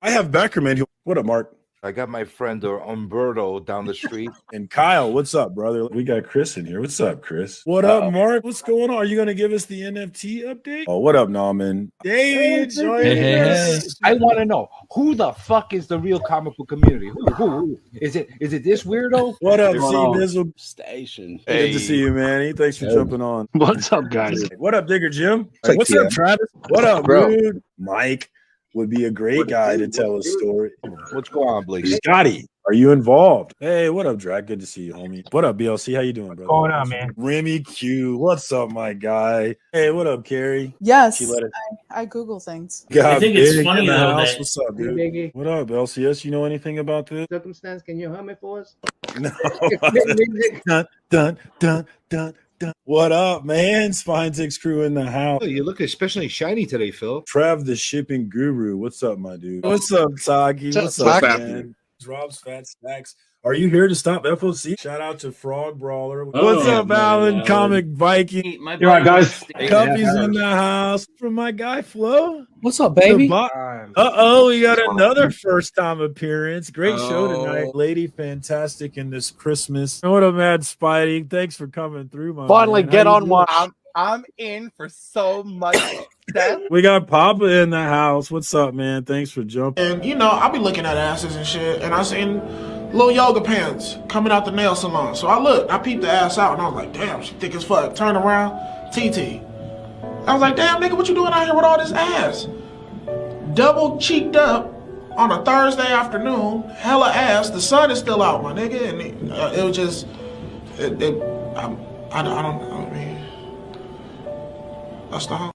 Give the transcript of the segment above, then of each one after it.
I have Beckerman. What up, Mark? I got my friend Umberto down the street. And Kyle, what's up, brother? We got Chris in here. What's up, Chris? What up, Mark? What's going on? Are you going to give us the NFT update? Oh, what up, Norman? Damien joining us. I want to know who the fuck is the real comic book community? Who? Is it this weirdo? What up, C-Bizzle? Station. Good to see you, Manny. Thanks for jumping on. What's up, guys? What up, Digger Jim? What's up, Travis? What up, dude? Mike would be a great guy to tell a story. What's going on, Blake? Scotty, are you involved? Hey, what up, Drag? Good to see you, homie. What up, BLC? How you doing, brother? What's going on, man? Remy Q, what's up, my guy? Hey, what up, Carrie? Yes, I Google things. I think it's funny though. What's up, dude? What up, LCS? You know anything about this? Circumstance, can you hum it for us? No. Dun, dun, dun, dun. What up, man? Spine6 crew in the house. Oh, you look especially shiny today, Phil. Trev, the shipping guru. What's up, my dude? What's up, Sagi? What's up, man? Rob's Fat Stacks. Are you here to stop FOC? Shout out to Frog Brawler. What's up, Alan? Comic Viking. You're right, guys. Cuffy's in the house from my guy Flo. What's up, baby? We got another first-time appearance. Great show tonight, Lady Fantastic in this Christmas. What up, Mad Spidey? Thanks for coming through, my Finally, man. get on one. I'm in for so much stuff. We got Papa in the house. What's up, man? Thanks for jumping. And you know, I'll be looking at asses and shit, and I seen little yoga pants coming out the nail salon. So I peeped the ass out, and I was like, damn, she thick as fuck. Turn around, TT. I was like, damn, nigga, what you doing out here with all this ass? Double cheeked up on a Thursday afternoon, hella ass. The sun is still out, my nigga, and it was just, I don't know. I mean, that's the whole.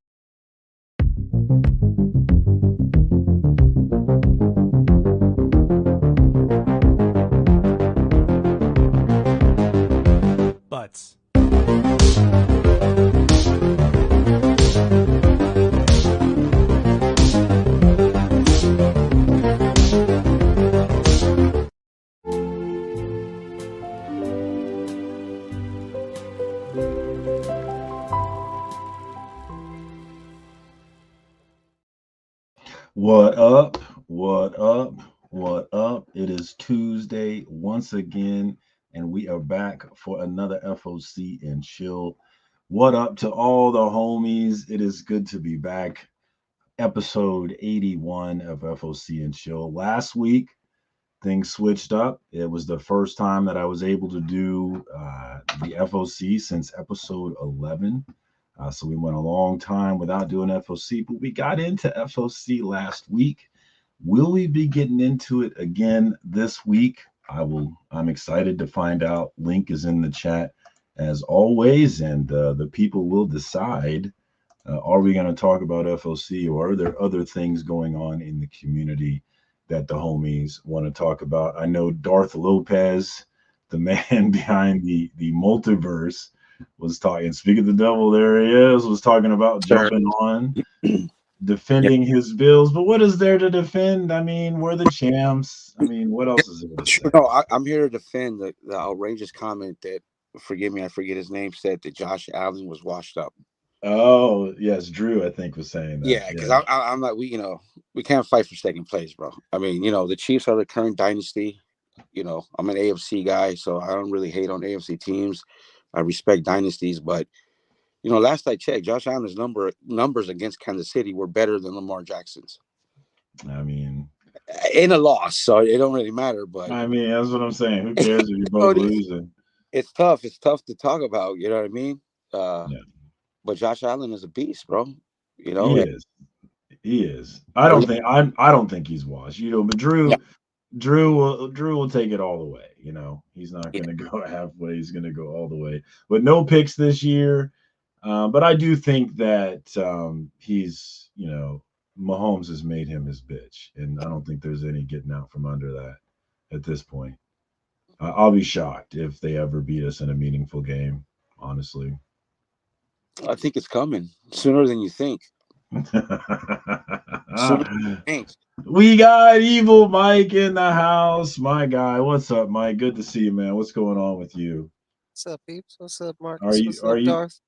Butts. What up? What up? What up? It is Tuesday once again, and we are back for another FOC and chill. What up to all the homies? It is good to be back. Episode 81 of FOC and chill. Last week, things switched up. It was the first time that I was able to do the FOC since episode 11. So we went a long time without doing FOC, but we got into FOC last week. Will we be getting into it again this week? I'm excited to find out. Link is in the chat as always, and the people will decide. Are we going to talk about FOC, or are there other things going on in the community that the homies want to talk about? I know Darth Lopez, the man behind the multiverse, was talking. Speak of the devil, there he is. Was talking about jumping on, defending his bills. But what is there to defend? I mean, we're the champs. I mean, what else is there to say? No, I'm here to defend the outrageous comment that, forgive me, I forget his name, said that Josh Allen was washed up. Oh yes, Drew, I think, was saying that. Yeah, because I'm like, we can't fight for second place, bro. I mean, the Chiefs are the current dynasty. I'm an AFC guy, so I don't really hate on AFC teams. I respect dynasties, but last I checked, Josh Allen's numbers against Kansas City were better than Lamar Jackson's. I mean, in a loss, so it don't really matter. But I mean, that's what I'm saying. Who cares if you're both losing? It's tough. It's tough to talk about. You know what I mean? But Josh Allen is a beast, bro. He is. He is. I don't think he's washed. But Drew will take it all the way. He's not going to go halfway. He's going to go all the way. But no picks this year. But I do think that he's, Mahomes has made him his bitch, and I don't think there's any getting out from under that at this point. I'll be shocked if they ever beat us in a meaningful game, honestly. I think it's coming sooner than you think. We got Evil Mike in the house. My guy, what's up, Mike? Good to see you, man. What's going on with you? What's up, peeps? What's up, Marcus? What's up, Darth?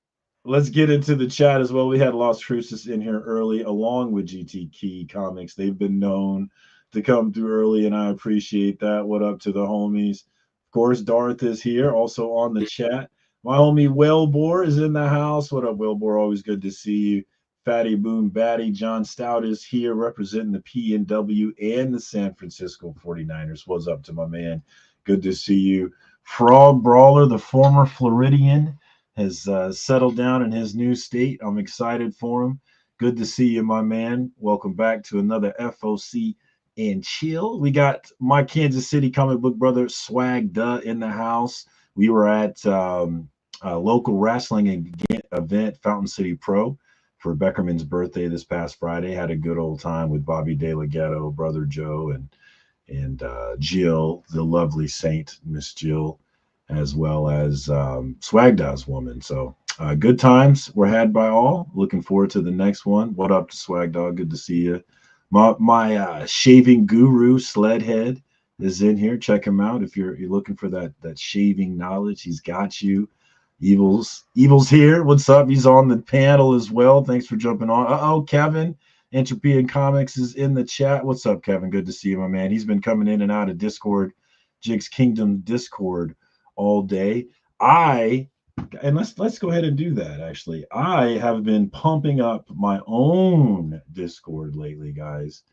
Let's get into the chat as well. We had Lost Crucis in here early, along with GT Key Comics. They've been known to come through early, and I appreciate that. What up to the homies? Of course, Darth is here, also on the chat. My homie Wellbore is in the house. What up, Wellbore? Always good to see you. Fatty Boom Batty. John Stout is here representing the PNW and the San Francisco 49ers. What's up to my man? Good to see you. Frog Brawler, the former Floridian, has settled down in his new state. I'm excited for him. Good to see you, my man. Welcome back to another FOC and chill. We got my Kansas City comic book brother Swag Duh in the house. We were at a local wrestling event, Fountain City Pro, for Beckerman's birthday this past Friday. Had a good old time with Bobby De La Ghetto, brother Joe, and Jill, the lovely Saint Miss Jill, as well as Swag Duh's woman. So good times were had by all. Looking forward to the next one. What up to Swag Dog? Good to see you. My shaving guru Sledhead is in here. Check him out if you're looking for that shaving knowledge. He's got you. Evil's here. What's up? He's on the panel as well. Thanks for jumping on. Kevin, Entropy and Comics is in the chat. What's up, Kevin? Good to see you, my man. He's been coming in and out of Discord, Jigs Kingdom Discord all day. Let's go ahead and do that. Actually, I have been pumping up my own Discord lately, guys,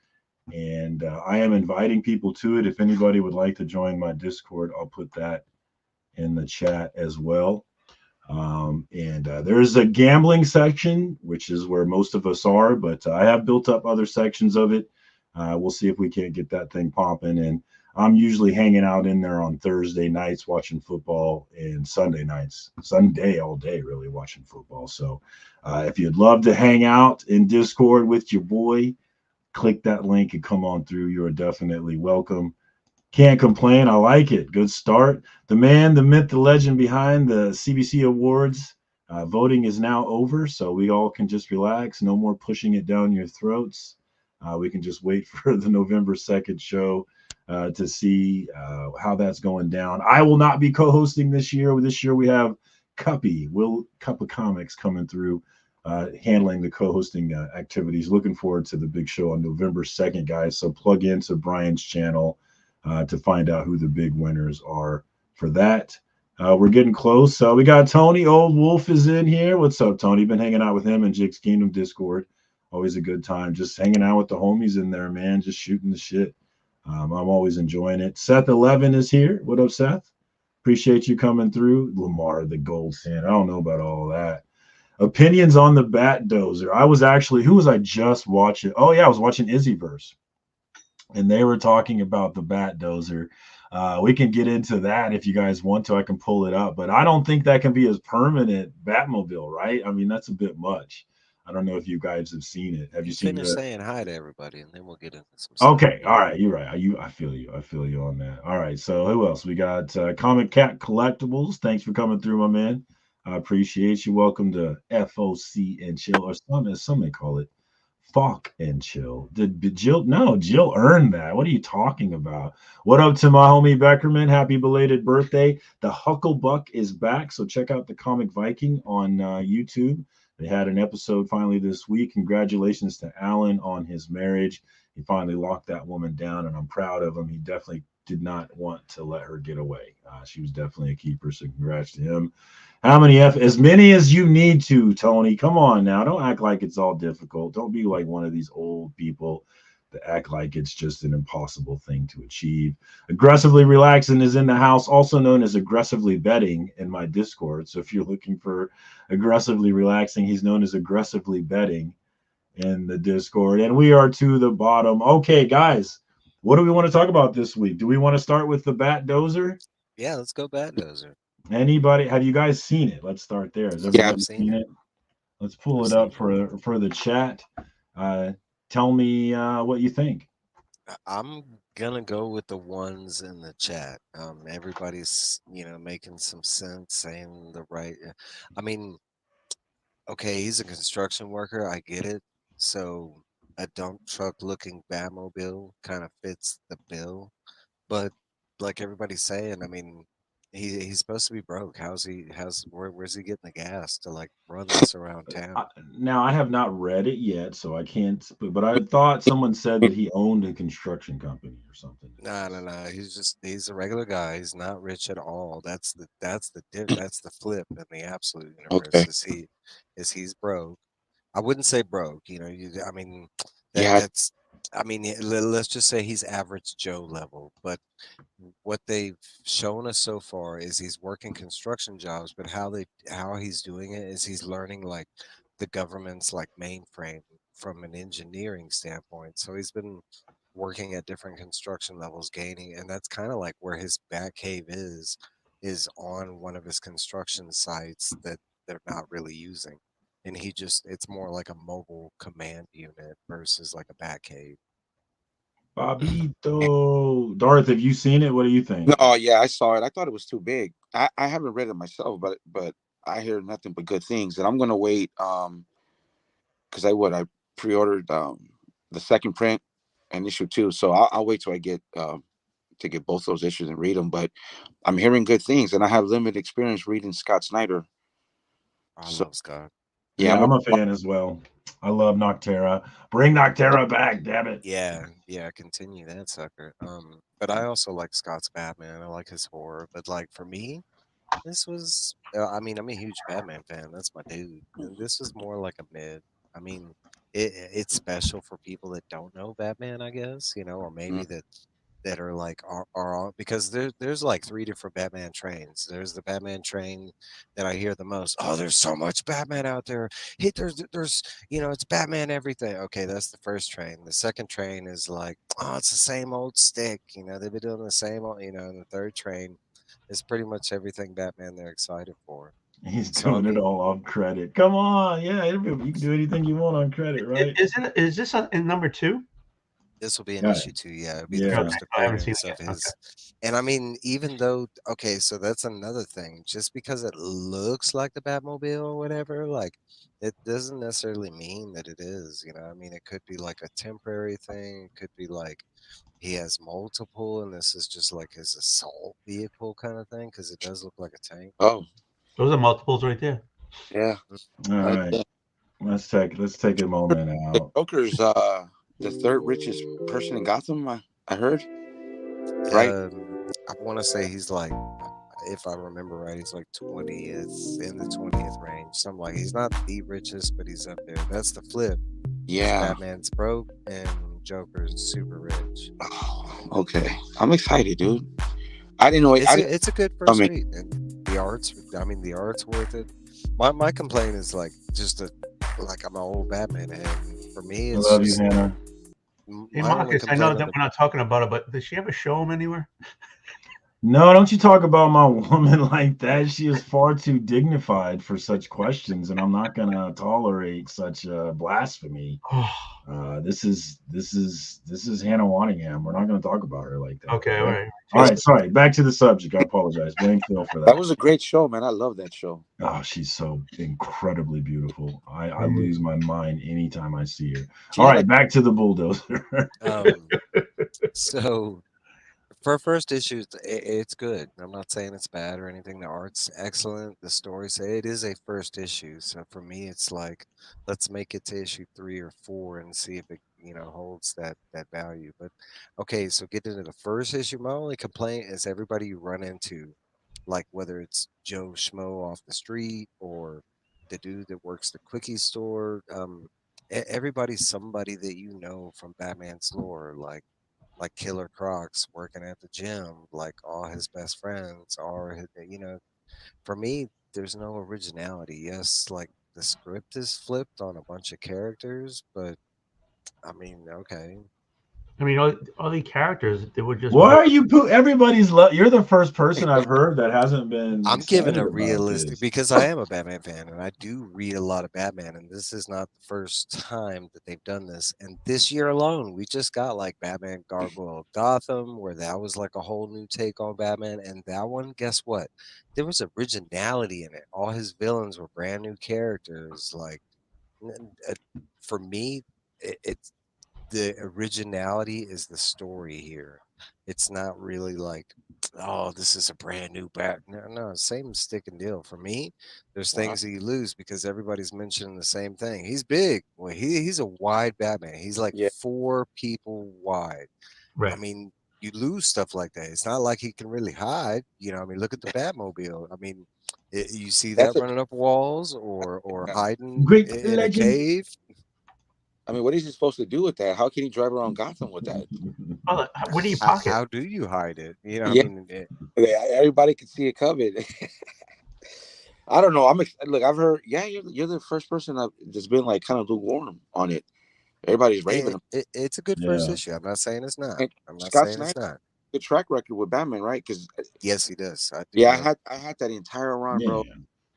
and I am inviting people to it. If anybody would like to join my Discord, I'll put that in the chat as well. There's a gambling section, which is where most of us are, but I have built up other sections of it. We'll see if we can't get that thing popping. And I'm usually hanging out in there on Thursday nights watching football, and Sunday nights, Sunday all day, really watching football. So if you'd love to hang out in Discord with your boy, click that link and come on through. You are definitely welcome. Can't complain. I like it. Good start. The man, the myth, the legend behind the CBC Awards. Voting is now over, so we all can just relax. No more pushing it down your throats. We can just wait for the November 2nd show to see how that's going down. I will not be co-hosting this year. This year we have Cup of Comics coming through, handling the co-hosting activities. Looking forward to the big show on November 2nd, guys. So plug into Brian's channel to find out who the big winners are for that. We're getting close. We got Tony Old Wolf is in here. What's up, Tony? Been hanging out with him in Jigs Kingdom Discord. Always a good time. Just hanging out with the homies in there, man. Just shooting the shit. I'm always enjoying it. Seth 11 is here. What up, Seth? Appreciate you coming through. Lamar, the gold standard. I don't know about all that. Opinions on the Bat Dozer. Who was I just watching? Oh, yeah, I was watching Izzyverse. And they were talking about the Bat Dozer. We can get into that if you guys want to. I can pull it up. But I don't think that can be a permanent Batmobile, right? I mean, that's a bit much. I don't know if you guys have seen it. Have you seen it? Saying hi to everybody, and then we'll get into some stuff. Okay, all right, you're right. I feel you on that. All right, so who else? We got Comic Cat Collectibles. Thanks for coming through, my man. I appreciate you. Welcome to FOC and Chill, or some may call it FOC and Chill. Did Jill? No, Jill earned that. What are you talking about? What up to my homie Beckerman? Happy belated birthday. The Hucklebuck is back, so check out the Comic Viking on YouTube. They had an episode finally this week. Congratulations to Alan on his marriage. He finally locked that woman down, and I'm proud of him. He definitely did not want to let her get away. She was definitely a keeper, so congrats to him. How many as many as you need to, Tony. Come on now. Don't act like it's all difficult. Don't be like one of these old people that act like it's just an impossible thing to achieve. Aggressively Relaxing is in the house, also known as Aggressively Betting in my Discord. So if you're looking for Aggressively Relaxing, he's known as Aggressively Betting in the Discord. And we are to the bottom. Okay, guys, what do we want to talk about this week? Do we want to start with the Bat Dozer? Yeah, let's go Bat Dozer. Anybody? Have you guys seen it? Let's start there. Has everybody seen it? Let's pull it up for the chat. Tell me what you think. I'm gonna go with the ones in the chat. Everybody's making some sense, saying the right. I mean, okay, he's a construction worker. I get it. So a dump truck looking Batmobile kind of fits the bill. But like everybody's saying, I mean, he's supposed to be broke. Where's he getting the gas to like run this around town? Now I have not read it yet, so I can't. But I thought someone said that he owned a construction company or something. No. He's a regular guy. He's not rich at all. That's the flip in the absolute universe. Okay. He's broke. I wouldn't say broke. I mean, Yeah. that's. I mean, let's just say he's average Joe level. But what they've shown us so far is he's working construction jobs. But how he's doing it is he's learning like the government's like mainframe from an engineering standpoint. So he's been working at different construction levels, gaining, and that's kind of like where his bat cave is on one of his construction sites that they're not really using. And it's more like a mobile command unit versus like a bat cave. Bobito, Darth, have you seen it? What do you think? No, yeah, I saw it. I thought it was too big. I haven't read it myself, but I hear nothing but good things, and I'm gonna wait. Because I pre-ordered the second print and issue two, so I'll wait till I get to get both those issues and read them. But I'm hearing good things, and I have limited experience reading Scott Snyder. I So love Scott. yeah, Yeah, I'm a fan as well. I love Noctera. Bring Noctera back, damn it. Yeah, continue that sucker. But I also like Scott's Batman. I like his horror. But like for me, this was. I mean, I'm a huge Batman fan. That's my dude. And this was more like a mid. I mean, it's special for people that don't know Batman, I guess. Or maybe that are like are on because there's like three different Batman trains. There's the Batman train that I hear the most. Oh, there's so much Batman out there. Hey, there's it's Batman everything. Okay, that's the first train. The second train is like, oh, it's the same old stick. They've been doing the same old. And the third train is pretty much everything Batman they're excited for. He's So I doing it mean, all on credit. Come on, yeah, you can do anything you want on credit, right? Is this in number 2? this will be an Yeah. issue 2. Yeah, it'll be the Yeah. Okay, first I haven't seen appearance it of yet. his. And I mean, even though, okay, so that's another thing. Just because it looks like the Batmobile or whatever, like it doesn't necessarily mean that it is. I mean, it could be like a temporary thing. It could be like he has multiple, and this is just like his assault vehicle kind of thing because it does look like a tank. Oh, Those are multiples right there. yeah. All right. Let's take a moment The out. Joker's the third richest person in Gotham. I heard. Right. I want to say he's like, if I remember right, he's like 20th in the 20th range. Something like he's not the richest, but he's up there. That's the flip. Yeah. Batman's broke and Joker's super rich. Oh, okay. I'm excited, dude. I didn't know it. It's a good first read, and the art's. I mean, the art's worth it. My complaint is like like I'm an old Batman, and for me, I it's love just you, Hannah. Hey, my only Marcus, I know complaint that we're not talking about it, but does she ever show him anywhere? No, don't you talk about my woman like that. She is far too dignified for such questions, and I'm not gonna tolerate such blasphemy. This is Hannah Waddingham. We're not gonna talk about her like that. Okay, all right. All right, sorry. Back to the subject. I apologize. Blame Phil for that. That was a great show, man. I love that show. Oh, she's so incredibly beautiful. I lose my mind anytime I see her. All right, back to the bulldozer. So for first issue, it's good. I'm not saying it's bad or anything. The art's excellent. The story say it is a first issue. So for me, it's like let's make it to issue 3 or 4 and see if it holds that value. But okay, so get into the first issue. My only complaint is everybody you run into, like whether it's Joe Schmo off the street or the dude that works the quickie store. Everybody's somebody that you know from Batman's lore, like Killer Crocs working at the gym, like all his best friends are, for me, there's no originality. Yes, like the script is flipped on a bunch of characters, but I mean, okay. I mean, all the characters, they were just. Why are you everybody's you're the first person I've heard that hasn't been I'm giving a about realistic this. because I am a Batman fan and I do read a lot of Batman, and this is not the first time that they've done this. And this year alone, we just got like Batman Gargoyle of Gotham, where that was like a whole new take on Batman. And that one, guess what? There was originality in it. All his villains were brand new characters. Like for me, it's the originality is the story here. It's not really like oh, this is a brand new bat. No, same sticking deal. For me, there's things that you lose because everybody's mentioning the same thing. He's big. Well, he's a wide Batman. He's like 4 people wide. Right. I mean, you lose stuff like that. It's not like he can really hide. I mean, look at the Batmobile. I mean, you see that running up walls or hiding Great in a legend. cave. I mean, what is he supposed to do with that? How can he drive around Gotham with that? Oh, where do you pocket? How do you hide it? I Yeah. mean, Everybody can see it coming. I don't know. Look. I've heard. Yeah, you're the first person that's been like kind of lukewarm on it. Everybody's raving. It's a good first issue. I'm not saying it's not. And I'm not Scott saying it's Snyder, not. good track record with Batman, right? Because Yes, he does. I do. yeah, I had that entire run, Yeah. bro.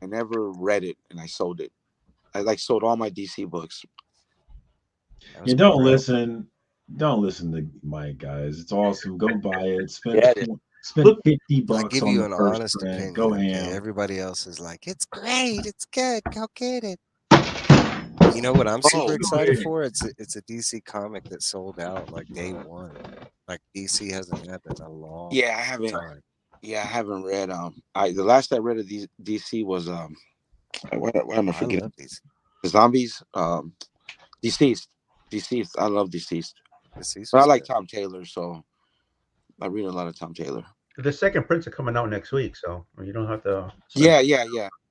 I never read it, and I sold it. I like sold all my DC books. Yeah, don't listen to Mike, guys. It's awesome. Go buy it. Spend $50 I give on you the an first honest print. opinion. Go Okay, ham. everybody else is like, it's great, it's good, go get it. You know what I'm super excited for? It's a DC comic that sold out like day one. Like DC hasn't had that in a long Yeah, I haven't. time. Yeah, I haven't read. The last I read of DC was what am I forgetting? I love these. The zombies. Deceased. I love Deceased. Deceased. But I like Tom Taylor, so I read a lot of Tom Taylor. The second prints are coming out next week, so you don't have to. Yeah.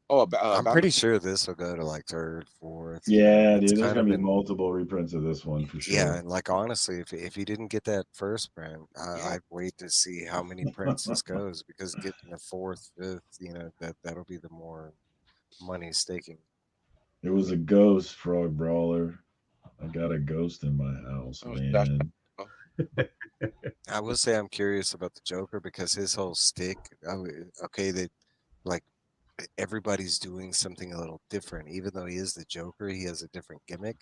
Oh, I'm pretty sure this will go to like 3rd, 4th. Yeah, dude. There's gonna be multiple reprints of this one for sure. Yeah, and like honestly, if you didn't get that first print, I'd wait to see how many prints this goes because getting the 4th, 5th, that'll be the more money staking. It was a ghost frog brawler. I got a ghost in my house, man. I will say I'm curious about the Joker because his whole stick. Okay, they like everybody's doing something a little different. Even though he is the Joker, he has a different gimmick.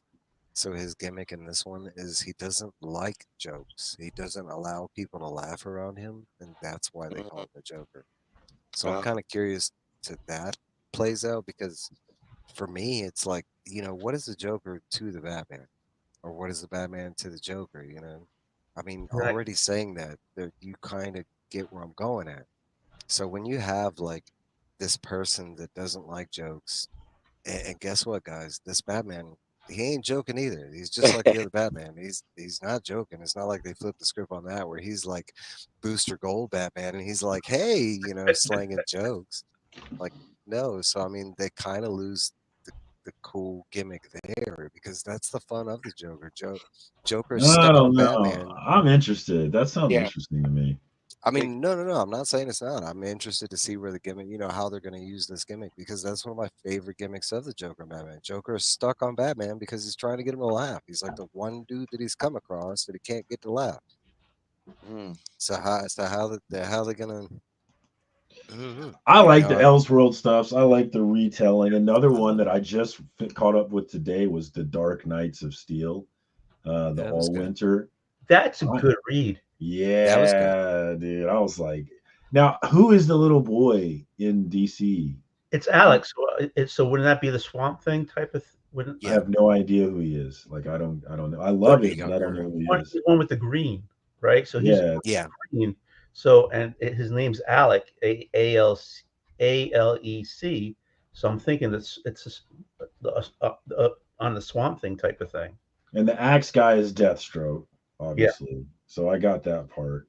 So his gimmick in this one is he doesn't like jokes. He doesn't allow people to laugh around him, and that's why they call him the Joker. So I'm kind of curious to that plays out because for me, it's like, what is the Joker to the Batman? Or what is the Batman to the Joker, I mean, already saying that you kind of get where I'm going at. So when you have like this person that doesn't like jokes, and guess what, guys? This Batman, he ain't joking either. He's just like the other Batman. He's not joking. It's not like they flipped the script on that where he's like Booster Gold Batman and he's like, hey, slanging jokes. Like, no. So I mean, they kind of lose the cool gimmick there because that's the fun of the Joker. Joker's I stuck don't on know. Batman. I'm interested. That sounds interesting to me. I mean, no. I'm not saying it's not. I'm interested to see where the gimmick, how they're going to use this gimmick because that's one of my favorite gimmicks of the Joker Batman. Joker is stuck on Batman because he's trying to get him to laugh. He's like the one dude that he's come across that he can't get to laugh. So how they gonna? I like the Elseworld stuffs. I like the retelling. Another one that I just caught up with today was the Dark Knights of Steel, the All Winter. That's a good read. Yeah, that was good. Dude. I was like, now who is the little boy in DC? It's Alex. So wouldn't that be the Swamp Thing type of? I have no idea who he is. Like I don't know. I love it, but I don't know who he is. The one with the green, right? So he's green. So and his name's Alec, ALEC. So I'm thinking it's on the Swamp Thing type of thing. And the Axe guy is Deathstroke, obviously. Yeah. So I got that part.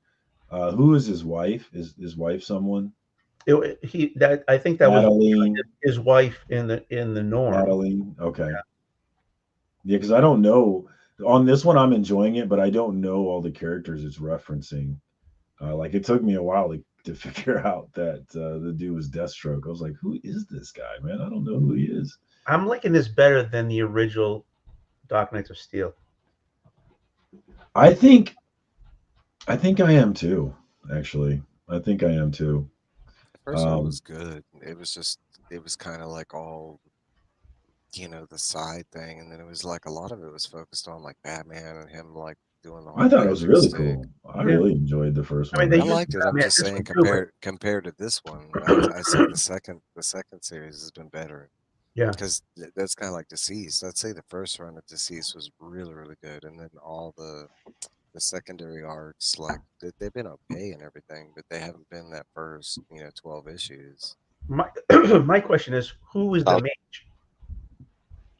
Who is his wife? Is his wife someone? I think that Madeline. was his wife in the Norm. Madeline. Okay. Yeah, because I don't know. On this one, I'm enjoying it, but I don't know all the characters it's referencing. Like it took me a while to figure out that the dude was Deathstroke. I was like, who is this guy, man? I don't know who he is. I'm liking this better than the original Dark Knights of Steel. I think I am too. Actually, I think I am too. The first one was good. It was kind of like all, the side thing, and then it was like a lot of it was focused on like Batman and him like doing the whole. I thought it was really cool. I really enjoyed the first one. I liked it. I'm just saying compared to this one, I say the second series has been better. Yeah, because that's kind of like Deceased. I'd say the first run of Deceased was really, really good, and then all the the secondary arcs, like they've been okay and everything, but they haven't been that first 12 issues. My my question is, who is the mage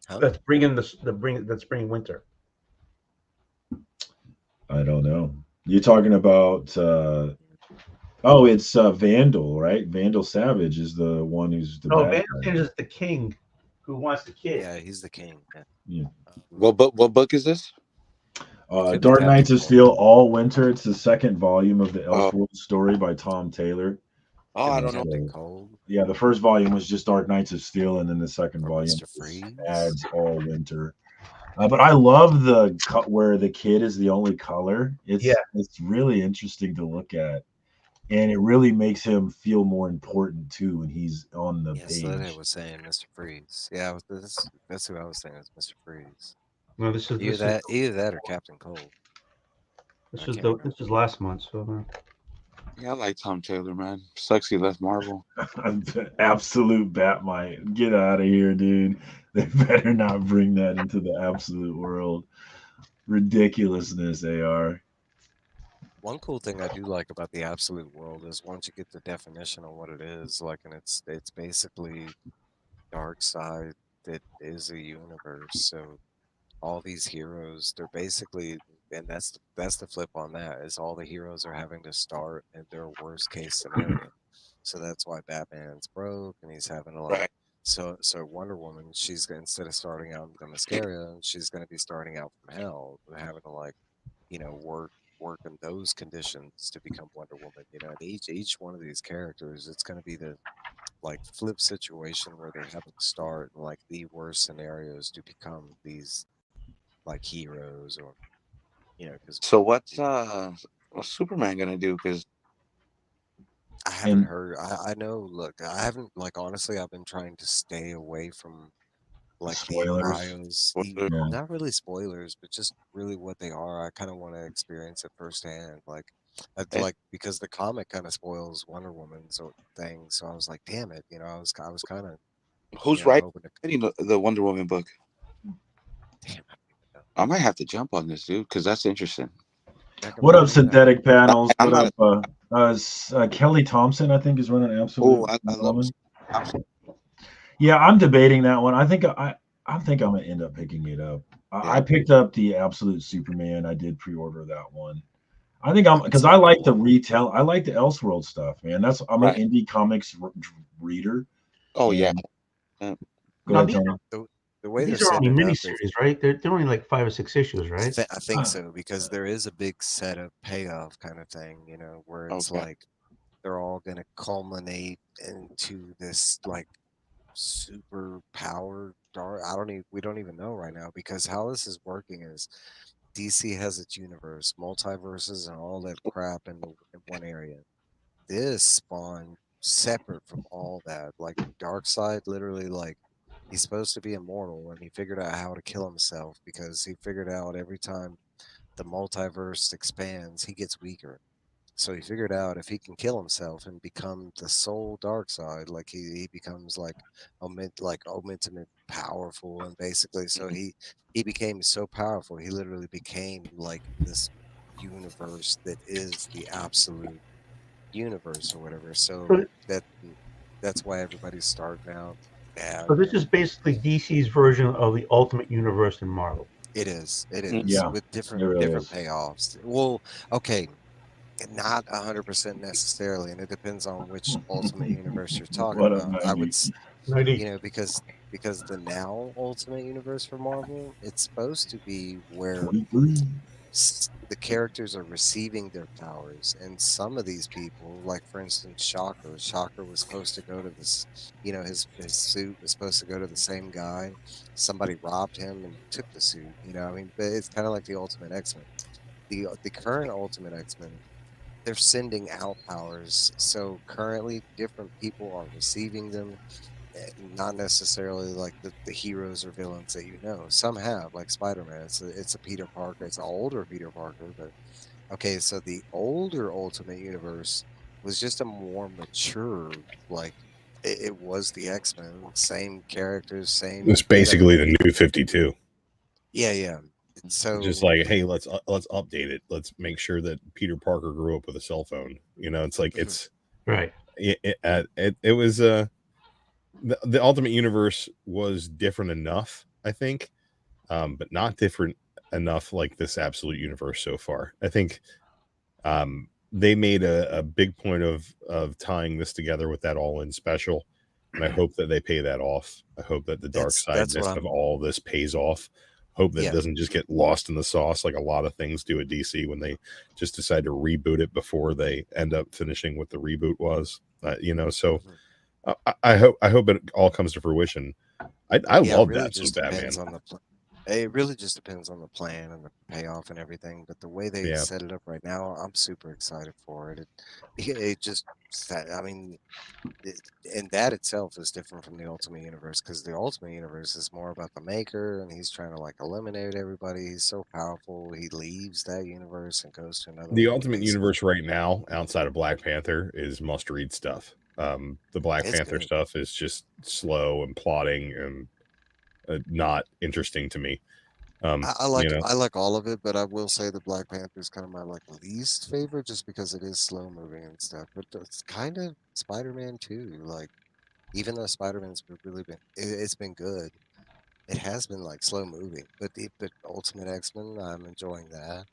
Huh? that's bringing that's bringing winter? I don't know. You're talking about oh, it's Vandal, right? Vandal Savage is the one who's the No, bad Van guy. is the king who wants the kid. Yeah, he's the king. Yeah. What book is this? Dark Knights of Steel, All Winter. It's the second volume of the Elseworld story by Tom Taylor. Oh, I don't know. Captain Cold. Yeah, the first volume was just Dark Knights of Steel, and then the second volume Mr. Freeze. adds All Winter. But I love the cut where the kid is the only color. It's really interesting to look at, and it really makes him feel more important too when he's on the Yes, page. that was saying Mr. Freeze. Yeah, that's who I was saying is Mr. Freeze. No, this is either that or Captain Cold. This is last month. So. Yeah, I like Tom Taylor, man. Sucks he left Marvel. Absolute Batmite. Get out of here, dude. They better not bring that into the absolute world. Ridiculousness, AR. One cool thing I do like about the absolute world is once you get the definition on what it is, like, and it's basically dark side that is a universe. So all these heroes, they're basically, and that's the flip on that, is all the heroes are having to start in their worst case scenario. So that's why Batman's broke and he's having to like so Wonder Woman, she's instead of starting out in the mascara, she's gonna be starting out from hell, having to like, work in those conditions to become Wonder Woman. And each one of these characters, it's gonna be the like flip situation where they have to start in like the worst scenarios to become these like heroes, or because So what's Superman gonna do? Because I haven't heard. I know. Look, I haven't, like, honestly, I've been trying to stay away from like spoilers. not really spoilers, but just really what they are. I kind of want to experience it firsthand, like because the comic kind of spoils Wonder Woman's thing. So I was like, damn it, I was kind of. Who's writing the Wonder Woman book? Damn, I might have to jump on this, dude, because that's interesting. What up, Synthetic Panels? What up, Kelly Thompson? I think is running Absolute. Oh, I love Thompson. Yeah, I'm debating that one. I think I'm gonna end up picking it up. I picked up the Absolute Superman. I did pre-order that one. I think because I like the retail. I like the Elseworld stuff, man. I'm an indie comics reader. Oh yeah. Go ahead, Tony. The way these are only miniseries, right? They're only like 5 or 6 issues, right? I think so, because there is a big setup payoff kind of thing, where it's like they're all going to culminate into this like super powered dark. We don't even know right now, because how this is working is DC has its universe, multiverses, and all that crap in one area. This spawned separate from all that. Like Darkseid, literally, like, he's supposed to be immortal, and he figured out how to kill himself, because he figured out every time the multiverse expands, he gets weaker. So he figured out if he can kill himself and become the sole Darkseid, like he becomes like ultimate powerful, and basically, so he became so powerful, he literally became like this universe that is the absolute universe or whatever. So that's why everybody's starting out. Yeah. So this is basically DC's version of the Ultimate Universe in Marvel. It is. Yeah, with different really payoffs. Well, okay, not 100% necessarily, and it depends on which Ultimate Universe you're talking about. I would, because the now Ultimate Universe for Marvel, it's supposed to be where the characters are receiving their powers, and some of these people, like for instance Shocker was supposed to go to this, his suit was supposed to go to the same guy. Somebody robbed him and took the suit, but it's kind of like the Ultimate X-Men. The current Ultimate X-Men, they're sending out powers, so currently different people are receiving them, not necessarily like the heroes or villains that some have, like Spider-Man. It's a Peter Parker. It's an older Peter Parker, but okay, so the older Ultimate Universe was just a more mature, like it was the X-Men, same characters, same. It's basically the new 52. Yeah. So just like, hey, let's update it. Let's make sure that Peter Parker grew up with a cell phone. You know, it's like it's right. It was the Ultimate Universe was different enough, I think, but not different enough like this Absolute Universe so far. I think they made a big point of tying this together with that All-In special, and I hope that they pay that off. I hope that the dark sideness of all this pays off. Hope that doesn't just get lost in the sauce like a lot of things do at DC when they just decide to reboot it before they end up finishing what the reboot was. You know, so I hope it all comes to fruition. I love really that just Batman. depends on the it really just depends on the plan and the payoff and everything. But the way they set it up right now, I'm super excited for it. It just, I mean, and that itself is different from the Ultimate Universe, because the Ultimate Universe is more about the Maker, and he's trying to like eliminate everybody. He's so powerful. He leaves that universe and goes to another. The Ultimate Universe right now, outside of Black Panther, is must-read stuff. The Black Panther stuff is just slow and plotting and not interesting to me. I like all of it, but I will say the Black Panther is kind of my like least favorite, just because it is slow moving and stuff. But it's kind of Spider-Man too. Like, even though Spider-Man's really been, it's been good. It has been like slow moving, but Ultimate X-Men, I'm enjoying that.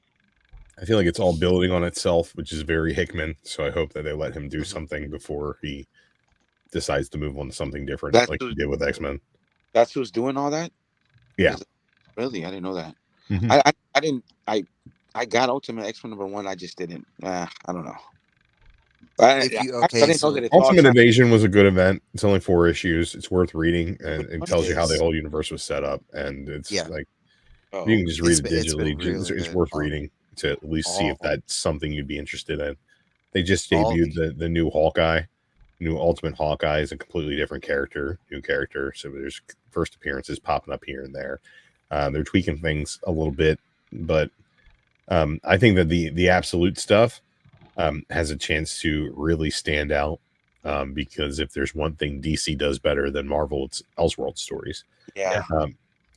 I feel like it's all building on itself, which is very Hickman. So I hope that they let him do something before he decides to move on to something different, like he did with X-Men. That's who's doing all that? Yeah. Really? I didn't know that. Mm-hmm. I didn't. I got Ultimate X-Men #1. I just didn't. I don't know. I didn't know that it's Ultimate Invasion was a good event. It's only 4 issues. It's worth reading, and it tells you how the whole universe was set up. And it's like you can just read it digitally. It's worth reading to at least see if that's something you'd be interested in. They just debuted the new Hawkeye. New Ultimate Hawkeye is a completely different character, new character. So there's first appearances popping up here and there. They're tweaking things a little bit, but I think that the Absolute stuff has a chance to really stand out, because if there's one thing DC does better than Marvel, it's Elseworld stories. Yeah.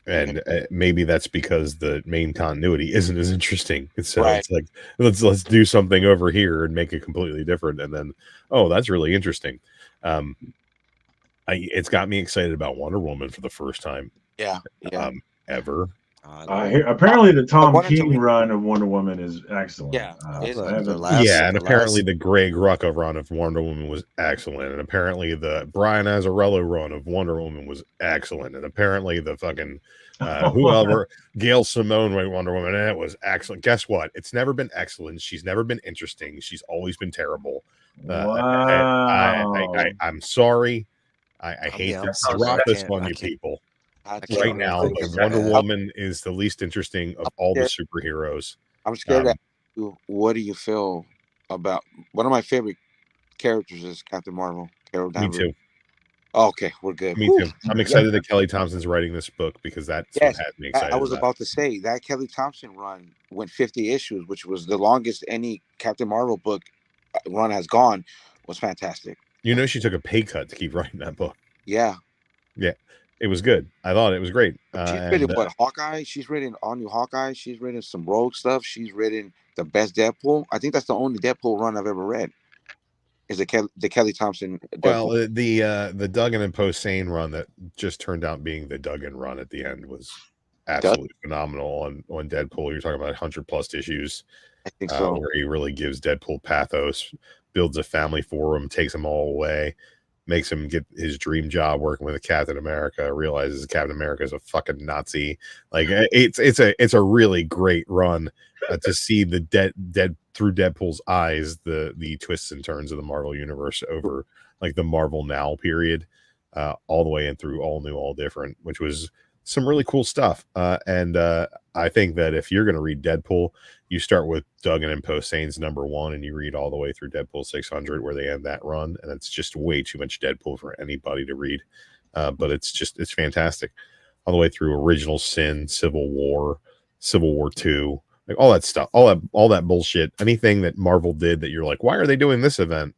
And maybe that's because the main continuity isn't as interesting. So it's like, let's do something over here and make it completely different. And then, oh, that's really interesting. It's got me excited about Wonder Woman for the first time. Yeah. Ever. Apparently the Tom King run of Wonder Woman is excellent. Yeah. And apparently the Greg Rucka run of Wonder Woman was excellent. And apparently the Brian Azzarello run of Wonder Woman was excellent. And apparently the fucking whoever Gail Simone Wonder Woman, and it was excellent. Guess what? It's never been excellent. She's never been interesting. She's always been terrible. I'm sorry. I hate to drop this on you people. Right now, Wonder Woman is the least interesting of all the superheroes. I'm scared to ask you, what do you feel about one of my favorite characters is Captain Marvel, Carol Danvers. Me too. Oh, okay, we're good. Me too. I'm excited that Kelly Thompson's writing this book, because that's what had me excited. I was about to say that Kelly Thompson run went 50 issues, which was the longest any Captain Marvel book run has gone. Was fantastic. You know, she took a pay cut to keep writing that book. Yeah. It was good. I thought it was great. She's written Hawkeye. She's written all new Hawkeye. She's written some Rogue stuff. She's written the best Deadpool. I think that's the only Deadpool run I've ever read. Is the Kelly Thompson Deadpool. Well, the Duggan and Posehn run that just turned out being the Duggan run at the end was absolutely phenomenal on Deadpool. You're talking about 100+ issues. I think so. Where he really gives Deadpool pathos, builds a family for him, takes them all away, makes him get his dream job working with a Captain America, realizes Captain America is a fucking Nazi. Like it's a really great run to see the dead through Deadpool's eyes, the twists and turns of the Marvel universe over like the Marvel Now period, all the way in through all new, all different, which was some really cool stuff. And I think that if you're going to read Deadpool, you start with Duggan and Posehn's #1, and you read all the way through Deadpool 600 where they end that run. And it's just way too much Deadpool for anybody to read. But it's fantastic. All the way through Original Sin, Civil War 2, like all that stuff, all that bullshit. Anything that Marvel did that you're like, why are they doing this event?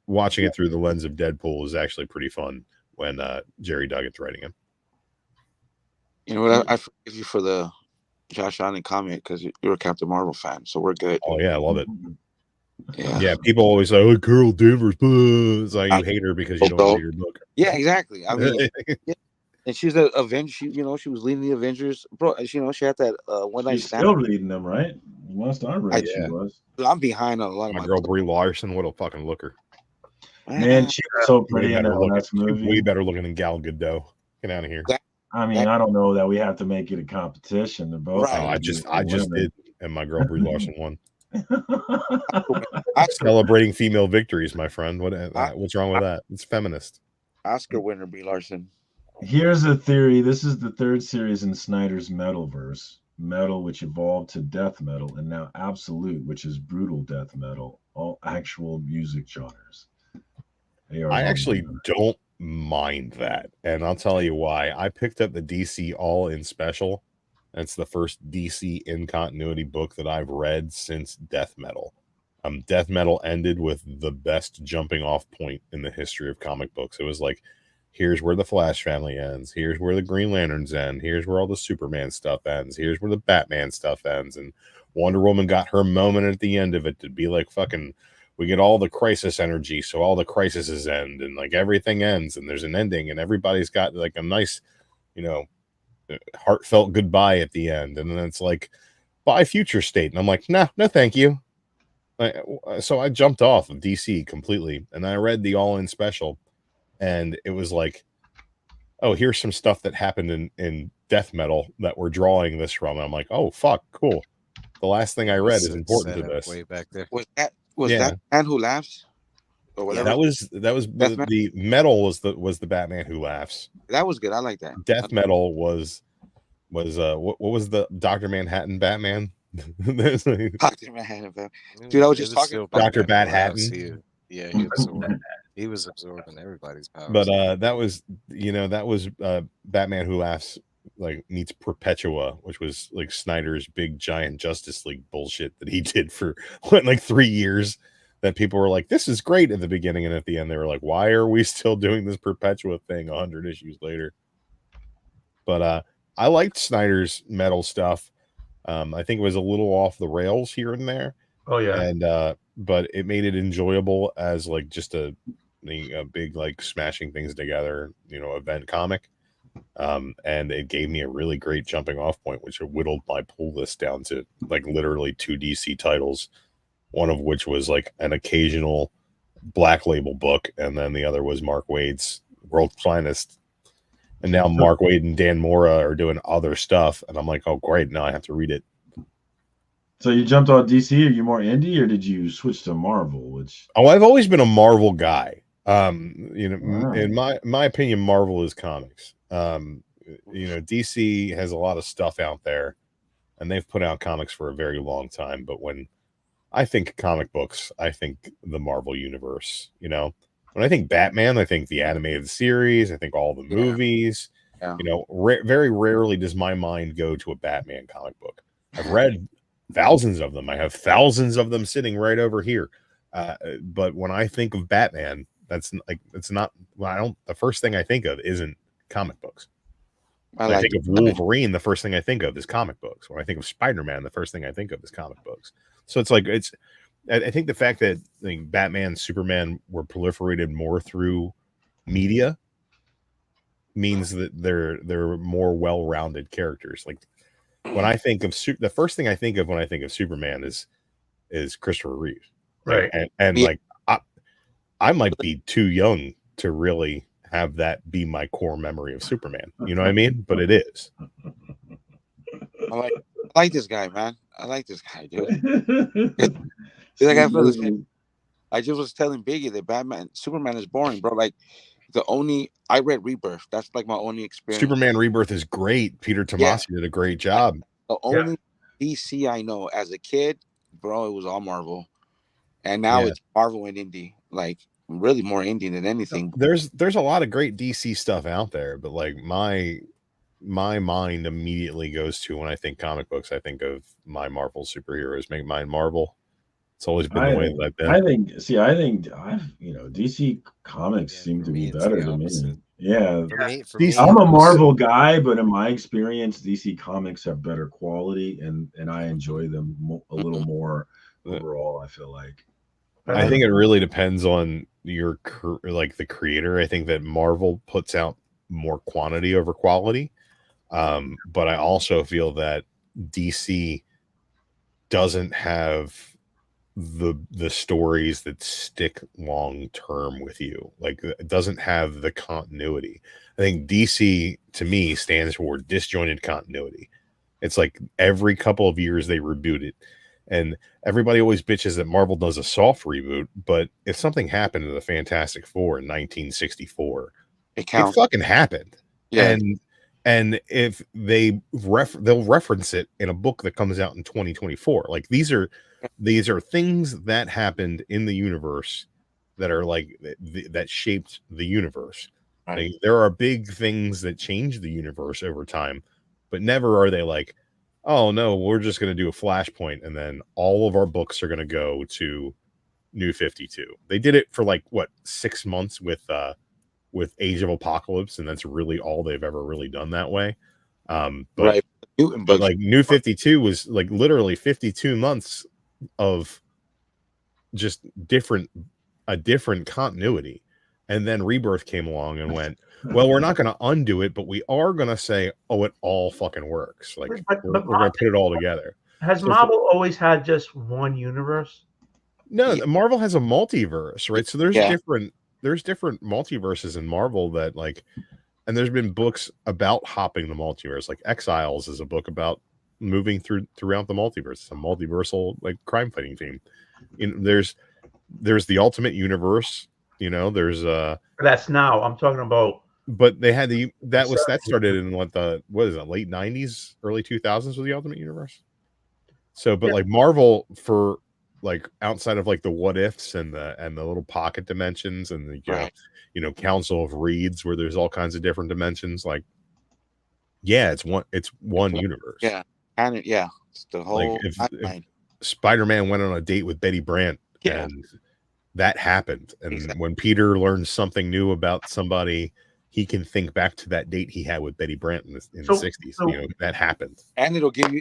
Watching it through the lens of Deadpool is actually pretty fun when Jerry Duggan's writing it. You know what? I forgive you for the Josh Allen comment because you're a Captain Marvel fan, so we're good. Oh yeah, I love it. Yeah, people always say, "Oh, Carol Danvers." It's like you hate her because you don't read her book. Yeah, exactly. I mean, yeah. And she's an Avenger. She was leading the Avengers, bro. She had that one night She's stand. still leading them, right? Last I read, she was. I'm behind on a lot of my girl Brie Larson. What a fucking looker! Man, she was so pretty in that last movie. Way better looking than Gal Gadot. Get out of here. I mean, I don't know that we have to make it a competition. They're both. Right. I just did, and my girl Brie Larson won. Celebrating female victories, my friend. What's wrong with that? It's feminist. Oscar winner Brie Larson. Here's a theory. This is the third series in Snyder's Metalverse. Metal, which evolved to death metal, and now Absolute, which is brutal death metal. All actual music genres. I actually don't mind that, and I'll tell you why. I picked up the DC All In Special. It's the first DC in continuity book that I've read since Death Metal. Death Metal ended with the best jumping off point in the history of comic books. It was like, here's where the Flash family ends. Here's where the Green Lanterns end. Here's where all the Superman stuff ends. Here's where the Batman stuff ends. And Wonder Woman got her moment at the end of it to be like, fucking, we get all the crisis energy, so all the crises end, and like everything ends, and there's an ending, and everybody's got like a nice, heartfelt goodbye at the end. And then it's like, bye Future State. And I'm like, no, thank you. So I jumped off of DC completely, and I read the All In Special, and it was like, oh, here's some stuff that happened in Death Metal that we're drawing this from. And I'm like, oh, fuck, cool. The last thing I read is important to this. Way back there. Was that Man Who Laughs? Or whatever? Yeah, that was the Metal was the Batman Who Laughs. That was good. I like that. Death Metal was what was the Dr. Manhattan Batman? Dr. Manhattan Batman. Dude, I was just talking about Dr. Bad Hatton. Yeah, he was absorbing everybody's powers. But that was Batman Who Laughs like meets Perpetua, which was like Snyder's big giant Justice League bullshit that he did for like 3 years. That people were like, this is great at the beginning, and at the end they were like, why are we still doing this Perpetua thing 100 issues later? But I liked Snyder's metal stuff. I think it was a little off the rails here and there. Oh yeah. And but it made it enjoyable as like just a big like smashing things together, event comic. And it gave me a really great jumping off point, which whittled my pull list down to like literally 2 DC titles, one of which was like an occasional Black Label book, and then the other was Mark Waid's World's Finest. And now Mark Waid and Dan Mora are doing other stuff, and I'm like, oh great, now I have to read it. So you jumped on DC? Are you more indie, or did you switch to Marvel? I've always been a Marvel guy. In my opinion, Marvel is comics. DC has a lot of stuff out there, and they've put out comics for a very long time. But when I think comic books, I think the Marvel universe. When I think Batman, I think the animated series. I think all the movies. Yeah. Very rarely does my mind go to a Batman comic book. I've read thousands of them. I have thousands of them sitting right over here. But when I think of Batman, the first thing I think of isn't comic books. When I think of Wolverine, the first thing I think of is comic books. When I think of Spider-Man, the first thing I think of is comic books. So I think the fact that Batman, Superman were proliferated more through media means that they're more well-rounded characters. Like when I think of the first thing I think of when I think of Superman is Christopher Reeve, right? And like I might be too young to really have that be my core memory of Superman. You know what I mean? But it is. I like this guy, man. I like this guy, dude. I just was telling Biggie that Superman is boring, bro. Like I read Rebirth. That's like my only experience. Superman Rebirth is great. Peter Tomasi did a great job. The only DC I know as a kid, bro, it was all Marvel, and now it's Marvel and indie. Like really more indie than anything. There's a lot of great DC stuff out there, but like my mind immediately goes to when I think comic books, I think of my Marvel superheroes. Make mine Marvel. It's always been the way that I've been. I think DC comics seem to be better to me. Yeah. For me, I'm a Marvel guy, but in my experience, DC Comics have better quality, and I enjoy them a little more overall. I feel like. I think it really depends on your like the creator. I think that Marvel puts out more quantity over quality, but I also feel that DC doesn't have the stories that stick long term with you. Like it doesn't have the continuity. I think DC to me stands for disjointed continuity. It's like every couple of years they reboot it. And everybody always bitches that Marvel does a soft reboot, but if something happened to the Fantastic Four in 1964, it fucking happened. Yeah. And if they'll reference it in a book that comes out in 2024. Like these are things that happened in the universe that are like that shaped the universe. Right. Like, there are big things that change the universe over time, but never are they like, oh no, we're just going to do a flashpoint and then all of our books are going to go to New 52. They did it for like what 6 months with Age of Apocalypse, and that's really all they've ever really done that way. But like New 52 was like literally 52 months of just a different continuity, and then Rebirth came along and went, well, we're not going to undo it, but we are going to say, oh, it all fucking works. Like we're going to put it all together. Has Marvel always had just one universe? No, Marvel has a multiverse, right? So there's different multiverses in Marvel that like, and there's been books about hopping the multiverse. Like Exiles is a book about moving throughout the multiverse. It's a multiversal like crime fighting team. There's the Ultimate Universe. There's that's now I'm talking about. But they had that started in what is it, late 90s, early 2000s with the Ultimate Universe. So, but like Marvel for like outside of like the what ifs and the little pocket dimensions and the Council of Reeds where there's all kinds of different dimensions. Like, yeah, it's one universe. Yeah, and it's the whole. Like if Spider-Man went on a date with Betty Brant, and that happened, and when Peter learns something new about somebody, he can think back to that date he had with Betty Brant in the 60s. That happened. And it'll give you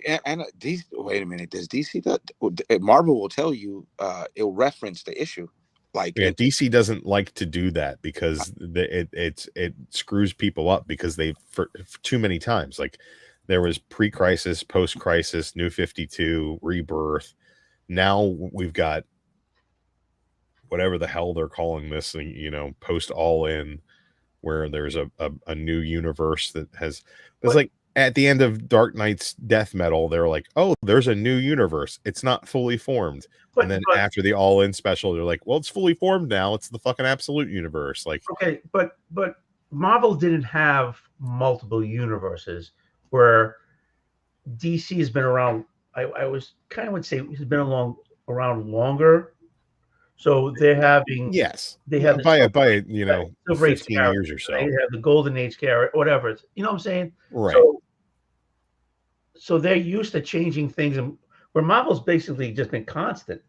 wait a minute. Does DC Marvel will tell you it'll reference the issue. Like DC doesn't like to do that because it screws people up because they for too many times. Like there was pre-crisis, post-crisis, New 52, Rebirth. Now we've got whatever the hell they're calling this, post all in, where there's a new universe that has. It's like at the end of Dark Knight's death metal, they're like, oh, there's a new universe. It's not fully formed. And then after the all in special, they're like, well, it's fully formed now. It's the fucking absolute universe. Like, okay, but Marvel didn't have multiple universes where DC has been around. I was kind of would say has been around longer. So they're having they have by 15 years or so. They have the Golden Age character, whatever. You know what I'm saying? Right. So they're used to changing things, and where Marvel's basically just been constant.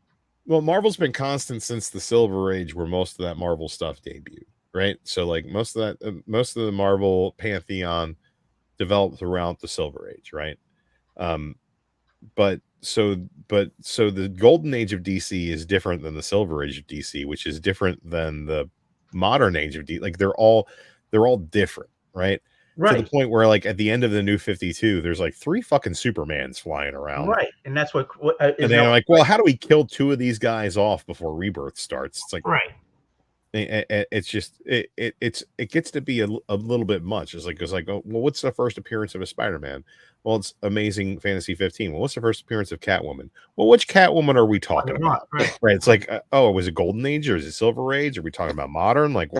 Well, Marvel's been constant since the Silver Age, where most of that Marvel stuff debuted, right? So like most of the Marvel pantheon developed throughout the Silver Age, right? But the Golden Age of DC is different than the Silver Age of DC, which is different than the modern age of DC. Like they're all different, right? Right. To the point where, like, at the end of the New 52, there's like 3 fucking Supermans flying around. Right. And that's what and they're like, well, how do we kill 2 of these guys off before Rebirth starts? It's like, right. It's just it gets to be a little bit much. It's like, oh, well, what's the first appearance of a Spider-Man? Well, it's Amazing Fantasy 15. Well, what's the first appearance of Catwoman? Well, which Catwoman are we talking about? Right. It's like, was it Golden Age or is it Silver Age? Are we talking about modern? Like,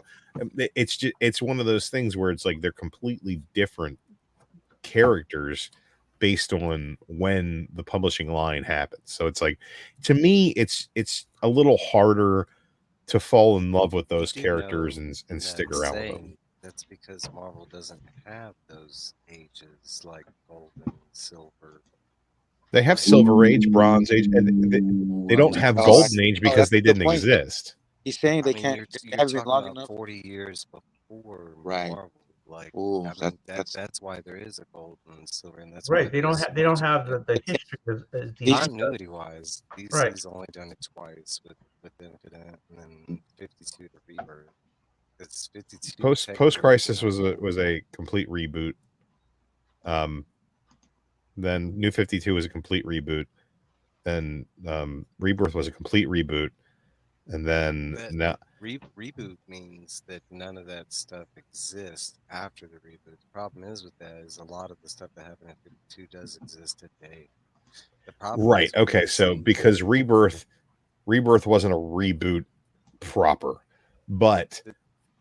it's one of those things where it's like they're completely different characters based on when the publishing line happens. So it's like, to me, it's a little harder to fall in love with those characters and stick around with them. That's because Marvel doesn't have those ages like Golden, Silver. They have Silver Age, Bronze Age, and they don't have Golden Age because they didn't exist. He's saying they can't. You're talking about 40 years for Right. Marvel. Like, Ooh, I mean, that's why there is a gold and silver, and that's why Right. They don't there's have the history as DC does. continuity wise. Right. DC's only done it twice with Infinite and then 52 to Rebirth. It's 52 Post Crisis was a complete reboot. Then New 52 was a complete reboot. Then Rebirth was a complete reboot. And then now reboot means that none of that stuff exists after the reboot. The problem is with that is a lot of the stuff that happened in 52 does exist today. The problem right. is with Okay. So DC, because Rebirth wasn't a reboot proper, but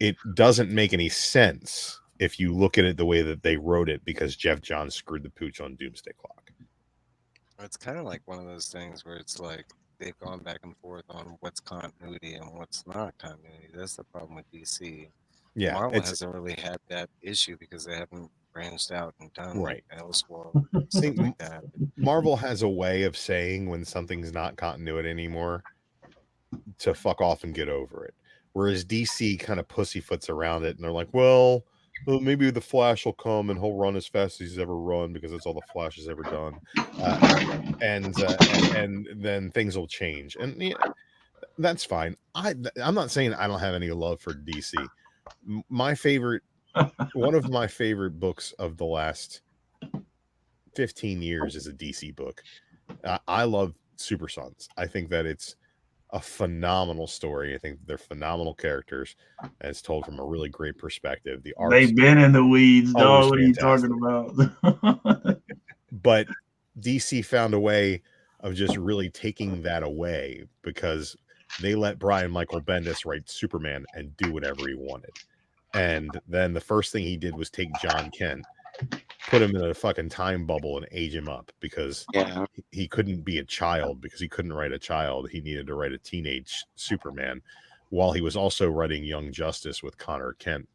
it doesn't make any sense if you look at it the way that they wrote it, because Jeff Johns screwed the pooch on Doomsday Clock. it's kind of like one of those things where it's like they've gone back and forth on what's continuity and what's not continuity. That's the problem with DC. Yeah, Marvel hasn't really had that issue because they haven't branched out and done right. Elseworld, stuff like that. Marvel has a way of saying when something's not continuity anymore to fuck off and get over it. Whereas DC kind of pussyfoots around it and they're like, well, maybe the Flash will come and he'll run as fast as he's ever run because that's all the Flash has ever done. And then things will change. And yeah, that's fine. I'm not saying I don't have any love for DC. My favorite, one of my favorite books of the last 15 years is a DC book. I love Super Sons. I think that it's a phenomenal story. I think they're phenomenal characters, and it's told from a really great perspective. The art, they've been in the weeds, dog. What are you talking about? But DC found a way of just really taking that away because they let Brian Michael Bendis write Superman and do whatever he wanted. And then the first thing he did was take John Kent, put him in a fucking time bubble and age him up because he couldn't be a child because he couldn't write a child. He needed to write a teenage Superman while he was also writing Young Justice with Connor Kent,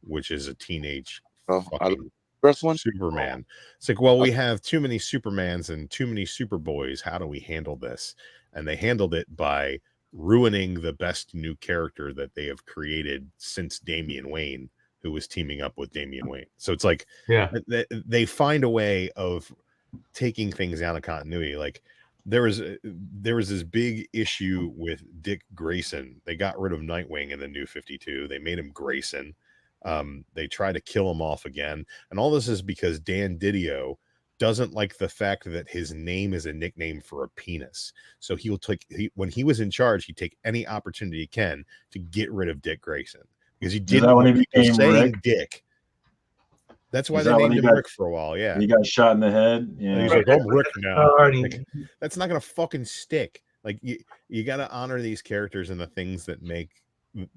which is a teenage fucking first one Superman. It's like, well, we have too many Supermans and too many Superboys. How do we handle this? And they handled it by ruining the best new character that they have created since Damian Wayne, who was teaming up with Damian Wayne. So it's like, they find a way of taking things out of continuity. Like there was this big issue with Dick Grayson. They got rid of Nightwing in the New 52. They made him Grayson. They tried to kill him off again. And all this is because Dan Didio doesn't like the fact that his name is a nickname for a penis. So when he was in charge, he'd take any opportunity he can to get rid of Dick Grayson. Because he didn't want people saying Dick. That's why they named him Rick for a while. Yeah, he got shot in the head. Yeah, and he's like, "I'm Rick now." Like, that's not gonna fucking stick. Like you got to honor these characters and the things that make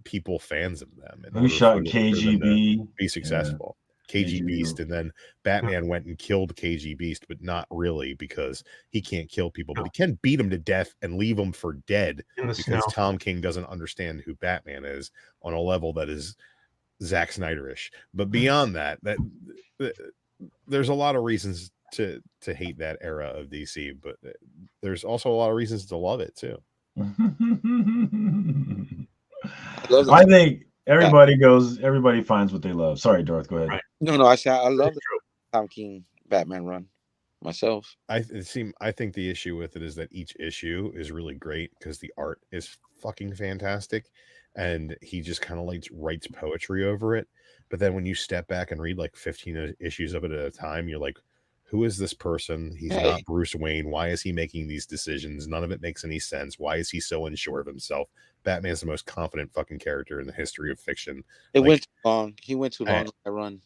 people fans of them. He shot KGB, be successful. KG Beast, and then Batman went and killed KG Beast, but not really because he can't kill people, but he can beat him to death and leave him for dead because Tom King doesn't understand who Batman is on a level that is Zack Snyderish. But beyond that there's a lot of reasons to hate that era of DC, but there's also a lot of reasons to love it too. I think everybody finds what they love. Sorry, Darth, go ahead. Right. No, I love the Tom King Batman run myself. I think the issue with it is that each issue is really great because the art is fucking fantastic and he just kind of like writes poetry over it. But then when you step back and read like 15 issues of it at a time, you're like, who is this person? He's not Bruce Wayne. Why is he making these decisions? None of it makes any sense. Why is he so unsure of himself? Batman's the most confident fucking character in the history of fiction. Went too long. He went too long on that run.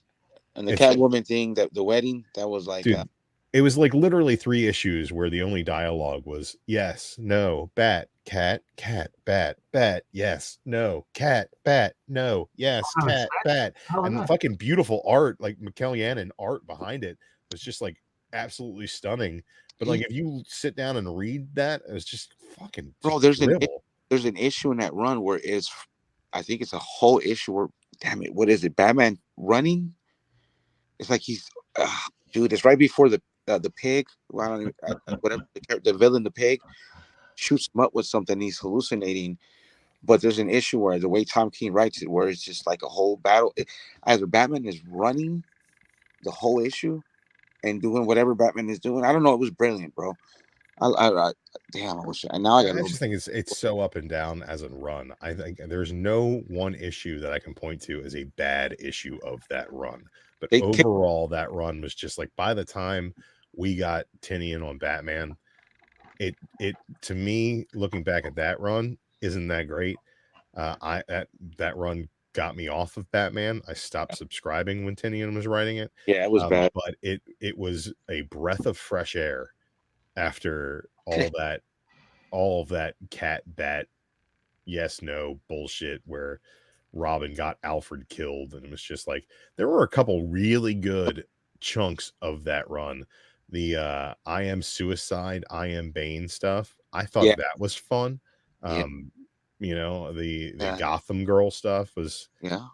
And the Catwoman thing, the wedding, that was like... Dude, it was like literally 3 issues where the only dialogue was yes, no, bat, cat, cat, bat, bat, yes, no, cat, bat, no, yes, cat, bat. And the fucking beautiful art, like McKellian art behind it was just like absolutely stunning. But like if you sit down and read that, it was just fucking there's an issue in that run where I think it's a whole issue where, damn it, what is it? Batman running? It's like he's dude, it's right before the pig, whatever the villain, the pig, shoots him up with something. He's hallucinating, But there's an issue where the way Tom King writes it, where it's just like a whole battle. Either Batman is running the whole issue and doing whatever Batman is doing. I don't know. It was brilliant, bro. Damn, I wish. And now I got. I just think it's so up and down as a run. I think there's no one issue that I can point to as a bad issue of that run. But overall, that run was just like, by the time we got Tinian on Batman, it to me, looking back at that run, isn't that great. That run got me off of Batman. I stopped subscribing when Tinian was writing it. Yeah, it was bad. But it was a breath of fresh air after all of that cat bat yes no bullshit where Robin got Alfred killed, and it was just like there were a couple really good chunks of that run. The I Am Suicide, I Am Bane stuff, I thought that was fun. You know, the Gotham Girl stuff was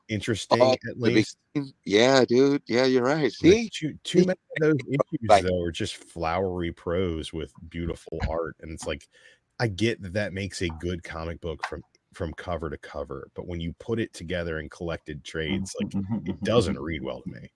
interesting, at least. Yeah, dude. Yeah, you're right. See, too many of those issues though are just flowery prose with beautiful art, and it's like, I get that makes a good comic book from cover to cover, but when you put it together in collected trades, like, it doesn't read well to me.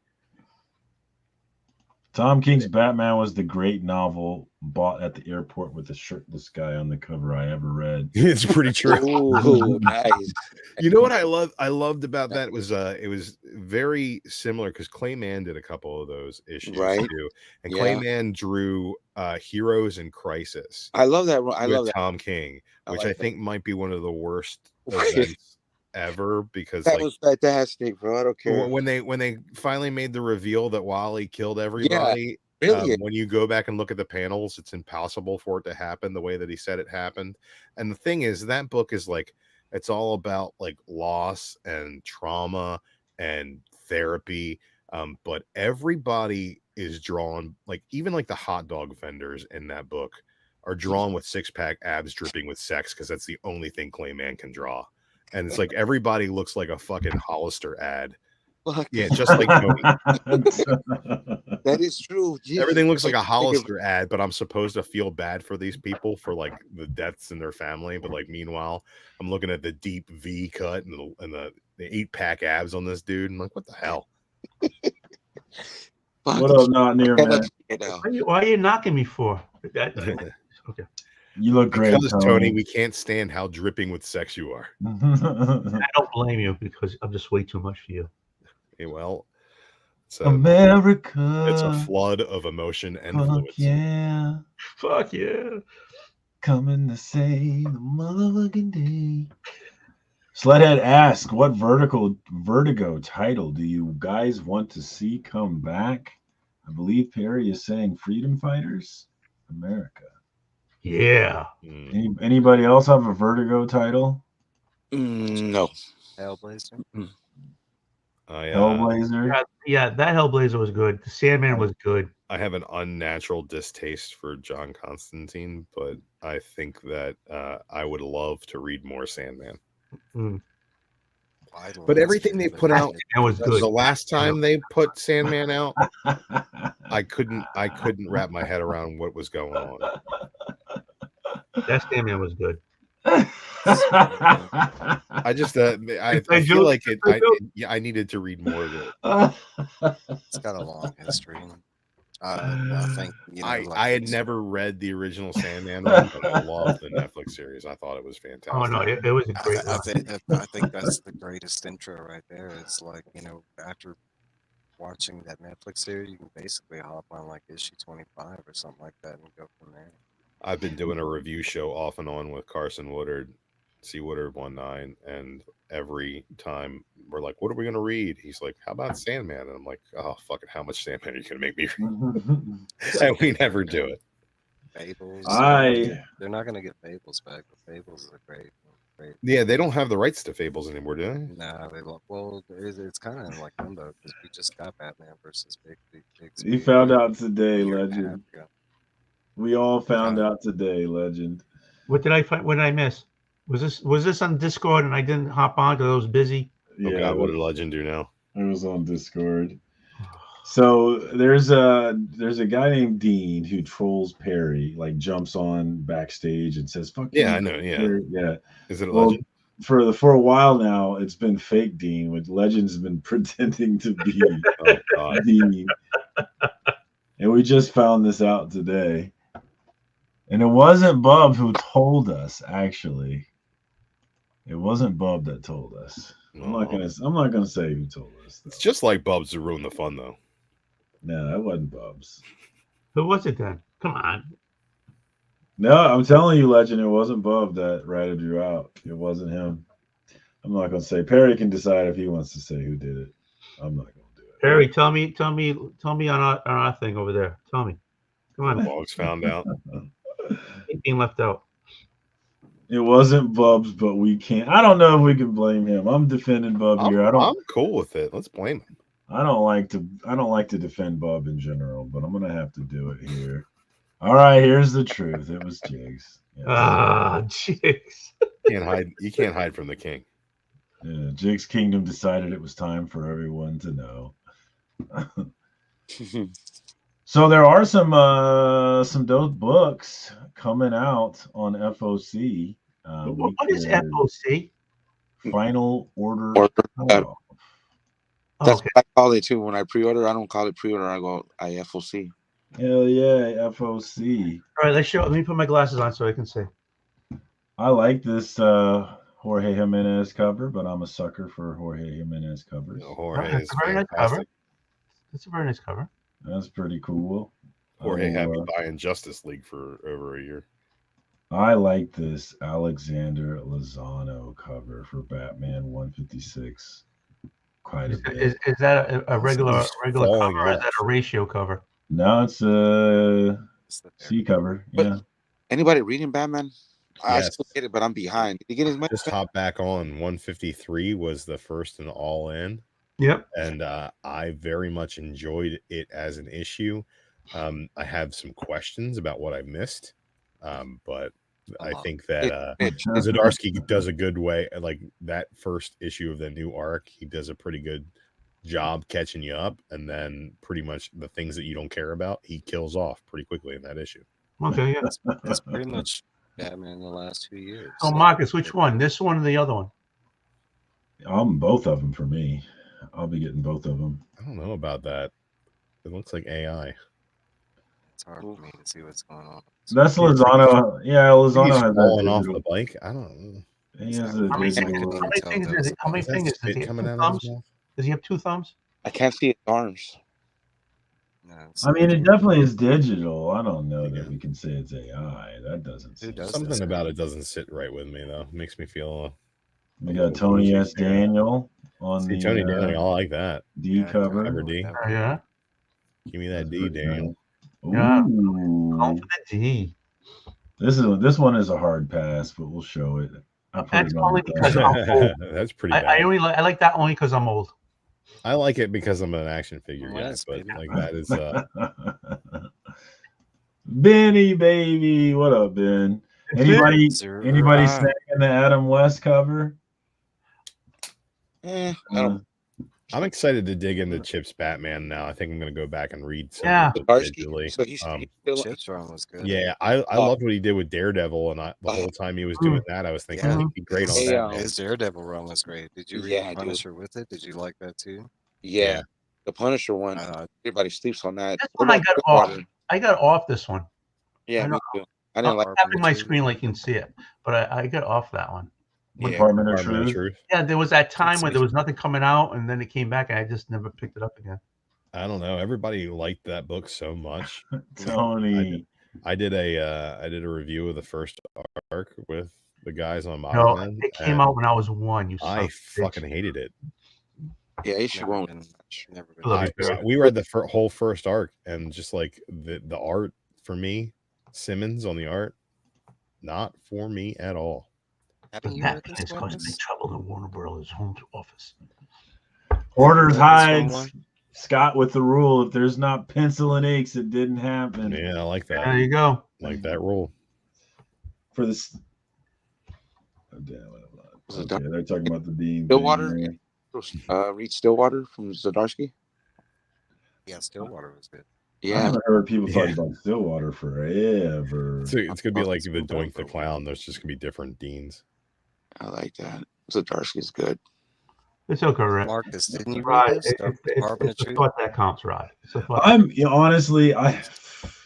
Tom King's Batman was the great novel bought at the airport with a shirtless guy on the cover I ever read. It's pretty true. Ooh, nice. You know what I loved about that was it was very similar because Clayman did a couple of those issues too, and Clayman drew Heroes in Crisis. I love that. I love that. Tom King, which I think might be one of the worst events ever, because that was fantastic, bro. I don't care. When they finally made the reveal that Wally killed everybody, when you go back and look at the panels, it's impossible for it to happen the way that he said it happened. And the thing is, that book is like, it's all about like loss and trauma and therapy, but everybody is drawn, like even like the hot dog vendors in that book are drawn with six-pack abs dripping with sex, because that's the only thing Clayman can draw. And it's like everybody looks like a fucking Hollister ad. Yeah, just like Tony. That is true. Jesus. Everything looks like a Hollister ad, but I'm supposed to feel bad for these people for like the deaths in their family. But like, meanwhile, I'm looking at the deep V cut and the 8-pack abs on this dude. And I'm like, what the hell? What up, not near man? Why are you knocking me for? Okay. You look great, because Tony. We can't stand how dripping with sex you are. I don't blame you, because I'm just way too much for you. Hey, well, America. It's a flood of emotion and fluids. Yeah. Fuck yeah. Coming to save the motherfucking day. Sledhead asks, what Vertigo title do you guys want to see come back? I believe Perry is saying Freedom Fighters America. Yeah. Anybody else have a Vertigo title? No. Hellblazer. Hellblazer. Yeah, that Hellblazer was good. The Sandman was good. I have an unnatural distaste for John Constantine, but I think that I would love to read more Sandman. But everything they put out was good. The last time they put Sandman out, I couldn't wrap my head around what was going on. That Sandman was good. I just I feel like I needed to read more of it. It's got a long history. I think I had never read the original Sandman one, but I loved the Netflix series. I thought it was fantastic. Oh no, it was a great. I think that's the greatest intro right there. It's like, after watching that Netflix series, you can basically hop on like issue 25 or something like that and go from there. I've been doing a review show off and on with Carson Woodard, C Woodard 19, and every time we're like, what are we going to read? He's like, how about Sandman? And I'm like, oh, fuck it, how much Sandman are you going to make me read? And we never do it. Fables. They're not going to get Fables back, but Fables are great. Yeah, they don't have the rights to Fables anymore, do they? No, they look, well, it's kind of like limbo, because we just got Batman versus Big. He found out today, legend. We all found out today, legend. What did I find? What did I miss? Was this on Discord and I didn't hop on because I was busy? Yeah. Oh God, what did Legend do now? It was on Discord. So there's a guy named Dean who trolls Perry, like jumps on backstage and says, "Fuck yeah, you, I know, yeah, Perry." Yeah. Is it a Legend? for a while now, it's been fake Dean, with Legends been pretending to be Dean. And we just found this out today. And it wasn't Bub who told us, actually. It wasn't Bub that told us. I'm not gonna say who told us. It's just like Bubs to ruin the fun, though. No, that wasn't Bubs. Who was it then? Come on. No, I'm telling you, Legend, it wasn't Bub that ratted you out. It wasn't him. I'm not gonna say. Perry can decide if he wants to say who did it. I'm not gonna do it. Perry, tell me on our thing over there. Tell me. Come on. The Logs found out. Being left out. It wasn't Bubs, but we can't. I don't know if we can blame him. I'm defending Bub here. I'm cool with it. Let's blame him. I don't like to defend Bub in general, but I'm gonna have to do it here. All right, here's the truth. It was Jigs. Ah, Jigs. You can't hide from the king. Yeah, Jigs Kingdom decided it was time for everyone to know. So there are some dope books coming out on FOC. What is FOC? Final Order. That's what I call it too. When I pre-order, I don't call it pre-order. I go FOC. Hell yeah, FOC. All right, let me put my glasses on so I can see. I like this Jorge Jimenez cover, but I'm a sucker for Jorge Jimenez covers. Jorge is very nice cover. It's a very nice cover. That's pretty cool. Jorge had me buying Justice League for over a year. I like this Alexander Lozano cover for Batman 156 quite a bit. Is that a regular cover, or is that a ratio cover? No, it's a C cover. Yeah. But anybody reading Batman? I Yes. still get it, but I'm behind. Did you get his money? Just hop back on. 153 was the first and all in. Yep. And I very much enjoyed it as an issue. I have some questions about what I missed, but I think that Zdarsky does a good way. Like that first issue of the new arc, he does a pretty good job catching you up, and then pretty much the things that you don't care about, he kills off pretty quickly in that issue. Okay, yeah. That's pretty much Batman in the last 2 years. So, Marcus, which one? This one or the other one? Both of them for me. I'll be getting both of them. I don't know about that. It looks like AI. It's hard for me to see what's going on. That's Lozano. Yeah, Lozano has falling that off digital. the bike. I don't know. He has a How many digital. fingers does he have? Coming Two out of thumbs? his mouth? Does he have two thumbs? I can't see his arms. No, I mean, it definitely is digital. I don't know that we can say it's AI. That doesn't. Something about it doesn't sit right with me though. It makes me feel. We got Tony S. Daniel on the Tony Daniel. I like that D cover. Cover D. Yeah. Give me that D, Daniel. Yeah. Ooh. D. This one is a hard pass, but we'll show it. That's only because I'm old. That's pretty bad. I like that only because I'm old. I like it because I'm an action figure guy, but like that is Benny baby. What up, Ben? Anybody snagging the Adam West cover? I'm excited to dig into Chip's Batman now. I think I'm going to go back and read some digitally. So he's still Chip's run was good. Yeah, I loved what he did with Daredevil, and the whole time he was doing that, I was thinking he'd be great on that. His Daredevil run was great. Did you read Punisher with it? Did you like that too? Yeah. The Punisher one. Everybody sleeps on that. This one I got off. I got off this one. Yeah, me too. I didn't like tapping my screen like you can see it, but I got off that one. Department of Truth. Yeah, there was that time where there was nothing coming out, and then it came back, and I just never picked it up again. I don't know. Everybody liked that book so much. Tony, I did a review of the first arc with the guys on my. No, it came out when I was 1. I fucking hated it. Yeah, issue 1. We read the whole first arc, and just like the art for me, Simmons on the art, not for me at all. That is causing me trouble in Warner Bros. Home office. Orders hides. Scott with the rule: if there's not pencil and inks, it didn't happen. Yeah, I like that. There you go. Like that rule. For this. Oh, damn it. Okay, they're talking about the bean. Stillwater. Read Stillwater from Zdarsky. Yeah, Stillwater was good. Yeah, I haven't heard people talk about Stillwater forever. So it's gonna be like the Doink the Clown. There's just gonna be different deans. I like that. Zdarsky's good. It's okay, Rod. Marcus, didn't you Rod, read this? it's Carbon the thought that counts, Rod. It's the thought. Honestly,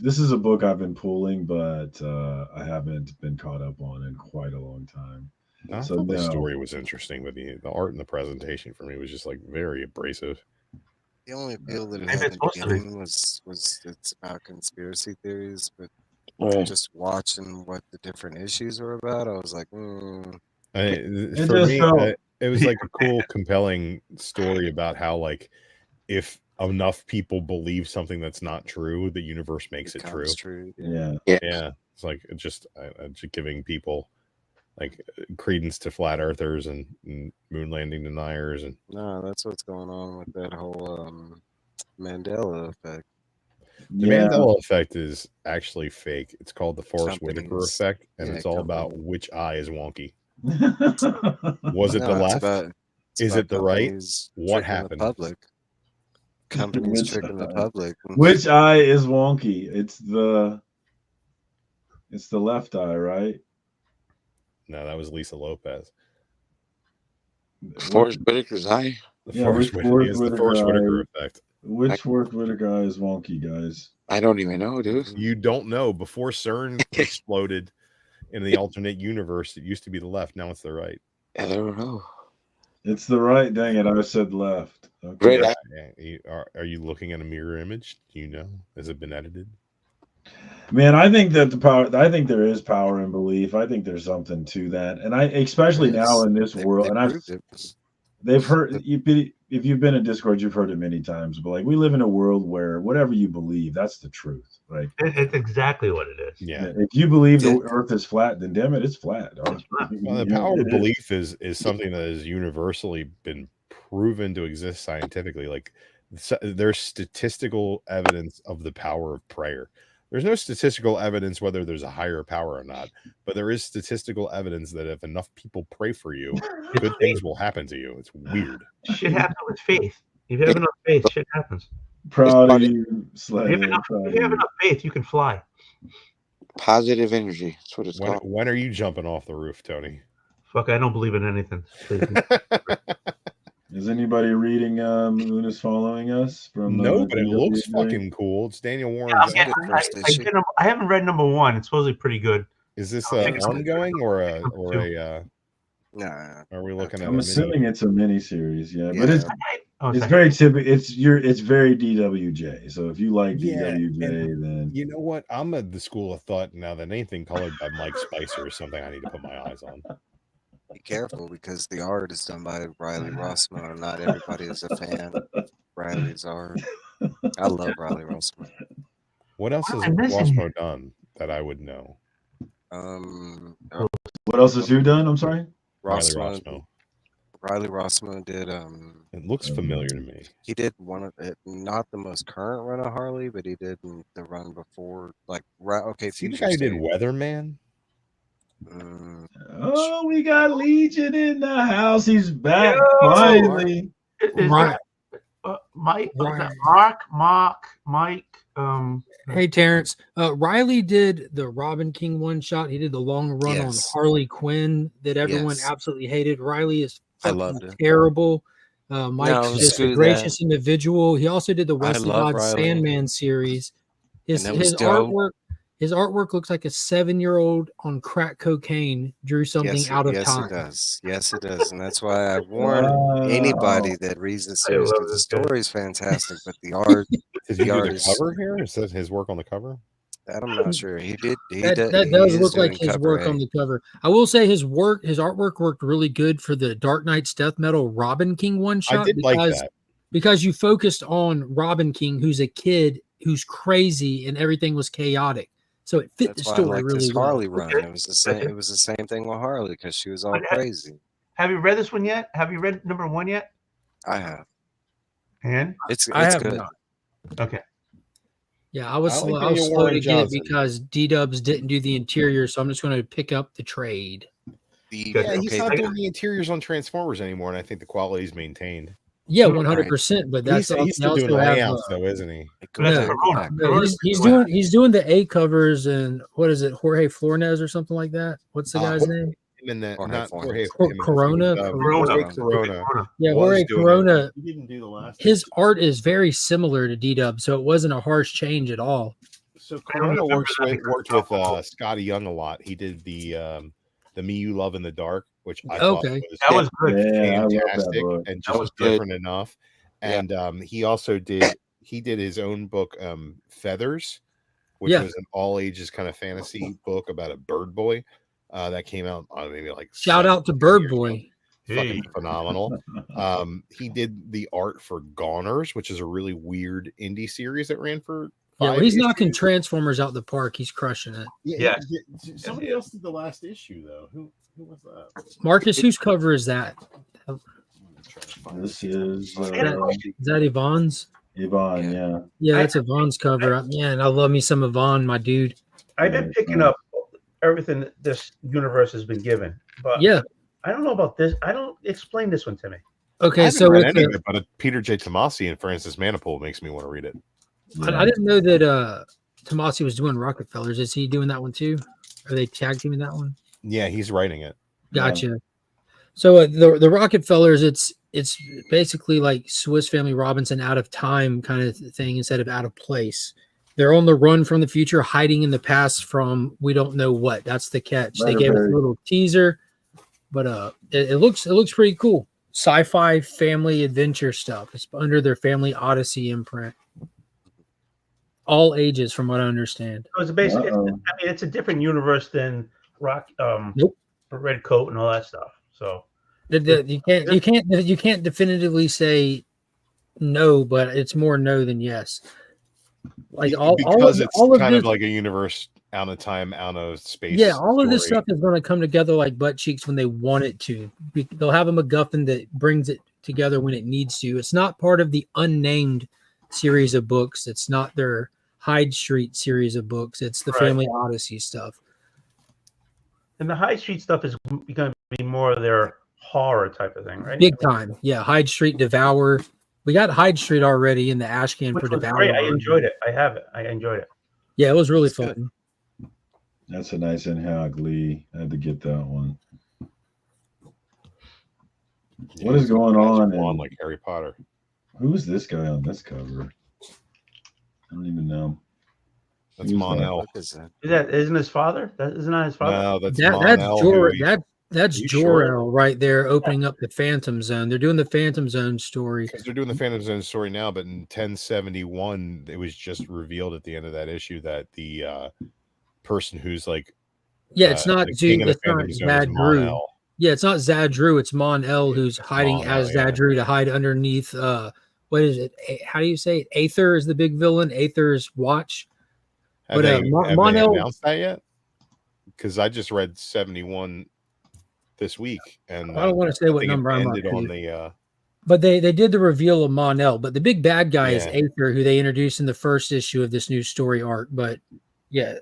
this is a book I've been pulling, but I haven't been caught up on in quite a long time. I thought the story was interesting, but the art and the presentation for me was just like very abrasive. The only appeal that it had in the beginning was it's about conspiracy theories, but just watching what the different issues were about, I was like, it was like a cool, compelling story about how, like, if enough people believe something that's not true, the universe makes it true. Yeah. It's like just giving people like credence to flat earthers and moon landing deniers, and no, that's what's going on with that whole Mandela effect. The Mandela effect is actually fake. It's called the Forrest Whitaker effect, and it's all about which eye is wonky. Was it the left? Is it the right? What happened? The public. Companies tricking the public. Which eye is wonky? It's the left eye, right? No, that was Lisa Lopez. Forrest Whitaker's eye. The Forrest Whitaker effect. Which Forrest Whitaker eye is wonky, guys? I don't even know, dude. You don't know. Before CERN exploded in the alternate universe, it used to be the left. Now it's the right. I don't know. It's the right. Dang it! I said left. Okay. Are you looking at a mirror image? Do you know? Has it been edited? Man, I think that I think there is power in belief. I think there's something to that, and especially now in this world, they've heard if you've been in Discord, you've heard it many times. But like, we live in a world where whatever you believe, that's the truth, right? It's exactly what it is. Yeah. If you believe the Earth is flat, then damn it, it's flat. Well, the power of belief is something that has universally been proven to exist scientifically. Like, there's statistical evidence of the power of prayer. There's no statistical evidence whether there's a higher power or not, but there is statistical evidence that if enough people pray for you, good things will happen to you. It's weird. Shit happens with faith. If you have enough faith, shit happens. Proud of you, If you have enough faith, you can fly. Positive energy. That's what it's called. When are you jumping off the roof, Tony? Fuck, I don't believe in anything. Is anybody reading Moon is Following Us? No, but it looks fucking cool. It's Daniel Warren. I haven't read number 1. It's supposedly pretty good. Is this ongoing or a Nah. Are we looking at? I'm assuming it's a mini series, yeah. Yeah. But it's very typical. It's very DWJ. So if you like DWJ, then you know what? I'm of the school of thought now that anything colored by Mike Spicer is something I need to put my eyes on. Be careful, because the art is done by Riley Rossmo. Not everybody is a fan of Riley's art. I love Riley Rossmo. What else has Rossmo done that I would know? What else has who done? I'm sorry. Riley Rossmo. Riley Rossmo did. It looks familiar to me. He did one of it, not the most current run of Harley, but he did the run before. Like, okay, see the guy who did Weatherman. Oh, we got Legion in the house. He's back finally. Right. Mike. Mike. Hey, Terrence. Riley did the Robin King one shot. He did the long run on Harley Quinn that everyone absolutely hated. Riley is terrible. Mike's just a gracious individual. He also did the Wesley Dodds Sandman series. His artwork looks like a 7-year-old on crack cocaine drew something out of time. Yes, it does. And that's why I warn anybody that reads the series, because the story is fantastic, but the art. Did he do the cover here? Is that his work on the cover? That I'm not sure. He did. That does look like his work on the cover. I will say his artwork worked really good for the Dark Knight's Death Metal Robin King one shot. I did like that. Because you focused on Robin King, who's a kid who's crazy and everything was chaotic. So it fit the story really well. Harley run. It was the same. It was the same thing with Harley, because she was all crazy. Have you read this one yet? Have you read number 1 yet? I have. And it's good. Not. Okay. Yeah, I was slow to get it because D-Dubs didn't do the interior, so I'm just going to pick up the trade. He's not doing the interiors on Transformers anymore, and I think the quality is maintained. Yeah, 100%. But that's he's still doing layouts, though, isn't he? He's doing the A covers, and what is it, Jorge Flornez or something like that? What's the guy's name? And that, not Jorge Corona. Corona. Yeah, Jorge Corona. He didn't do the last. His art is very similar to D-Dub, so it wasn't a harsh change at all. So Corona worked with Scotty Young a lot. He did the Me You Love in the Dark, which I thought was good. Fantastic and just different enough. And he also did his own book, Feathers, which was an all ages kind of fantasy book about a bird boy that came out maybe like shout out to Bird Boy. Fucking phenomenal. He did the art for Goners, which is a really weird indie series that ran for 5 well, he's issues. knocking Transformers out the park. He's crushing it. Yeah. Somebody else did the last issue though. Who was that? Marcus, whose cover is that? This is that Yvonne's? Yvonne, yeah. Yeah, that's Yvonne's cover. Man, I love me some Yvonne, my dude. I've been picking up everything that this universe has been given, but I don't know about this. I don't explain this one to me. Okay, so but Peter J. Tomasi and Francis Manipold makes me want to read it. I didn't know that Tomasi was doing Rockefellers. Is he doing that one too? Are they tag teaming that one? Yeah, he's writing it. Gotcha. Yeah. So the Rockefellers, it's basically like Swiss Family Robinson out of time kind of thing instead of out of place. They're on the run from the future, hiding in the past from we don't know what. That's the catch. They gave us a little teaser, but it looks pretty cool. Sci-fi family adventure stuff. It's under their Family Odyssey imprint. All ages, from what I understand. So it's basically, it's a different universe than Red Coat and all that stuff. So you can't definitively say no, but it's more no than yes. Like all it's all kind of like a universe out of time, out of space. Yeah, all of this stuff is going to come together like butt cheeks when they want it to. They'll have a MacGuffin that brings it together when it needs to. It's not part of the unnamed series of books. It's not their Hyde Street series of books. It's the Family Odyssey stuff. And the Hyde Street stuff is going to be more of their horror type of thing, right? Big time. Yeah, Hyde Street Devour. We got Hyde Street already in the ash can for Devour. Great. I enjoyed it. I have it. I enjoyed it. Yeah, it was really fun. That's a nice in-house Lee. I had to get that one. Yeah, what is going on? Like Harry Potter. Who's this guy on this cover? I don't even know. That's Mon-El. Isn't his father? Isn't that his father? No, that's Mon-El. That's Jor-El right there opening up the Phantom Zone. They're doing the Phantom Zone story. Because they're doing the Phantom Zone story now, but in 1071, it was just revealed at the end of that issue that the person who's like it's not Zadru. Yeah, it's not Zadru, it's Mon-El who's hiding as Zadru to hide underneath what is it? How do you say it? Aether is the big villain, Aether's watch. Have they announced that yet? Because I just read 71 this week, and I don't want to say what number I'm on the. But they did the reveal of Mon-El, but the big bad guy is Aether, who they introduced in the first issue of this new story arc. But yeah,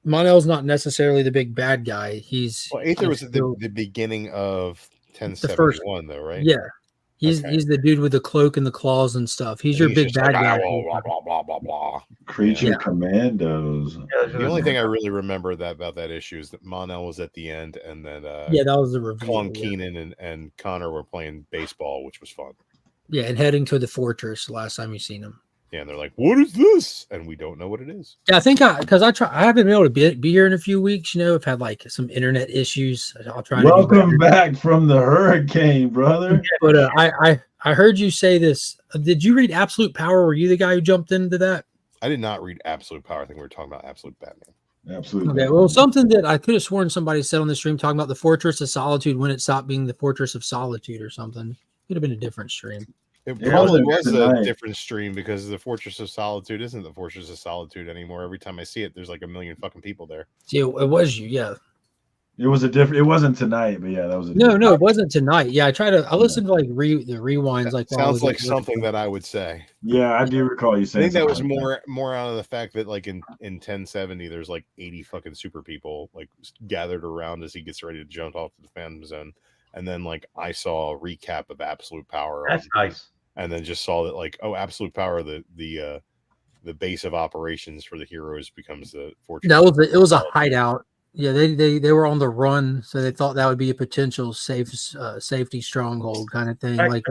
Mon-El's not necessarily the big bad guy. Aether was at the beginning of 1071, though, right? Yeah, he's the dude with the cloak and the claws and stuff. He's your big bad guy. Blah, blah, blah, blah. Creature Commandos. The only thing I really remember about that issue is that Mon-El was at the end, and then that was the reveal. Colin Keenan and Connor were playing baseball, which was fun. Yeah, and heading to the fortress last time you seen him. Yeah, and they're like, "What is this?" And we don't know what it is. Yeah, I think I haven't been able to be here in a few weeks. I've had like some internet issues. I'll try. Welcome back from the hurricane, brother. But I heard you say this. Did you read Absolute Power? Were you the guy who jumped into that? I did not read Absolute Power. I think we were talking about Absolute Batman. Absolutely. Okay. Well, something that I could have sworn somebody said on the stream talking about the Fortress of Solitude when it stopped being the Fortress of Solitude or something. Could have been a different stream. It probably was a different stream because the Fortress of Solitude isn't the Fortress of Solitude anymore. Every time I see it, there's like a million fucking people there. Yeah, it was you. Yeah. It was it wasn't tonight, but yeah, that was no, it wasn't tonight. Yeah, I listened to like the rewinds. Like sounds like something that I would say. Yeah, I do recall you saying. I think that was more out of the fact that like in 1070, there's like 80 fucking super people like gathered around as he gets ready to jump off the Phantom Zone, and then like I saw a recap of Absolute Power. That's nice. And then just saw that like, oh, Absolute Power, the base of operations for the heroes becomes the fortress. It was a hideout. Yeah, they were on the run, so they thought that would be a potential safety stronghold kind of thing. Like,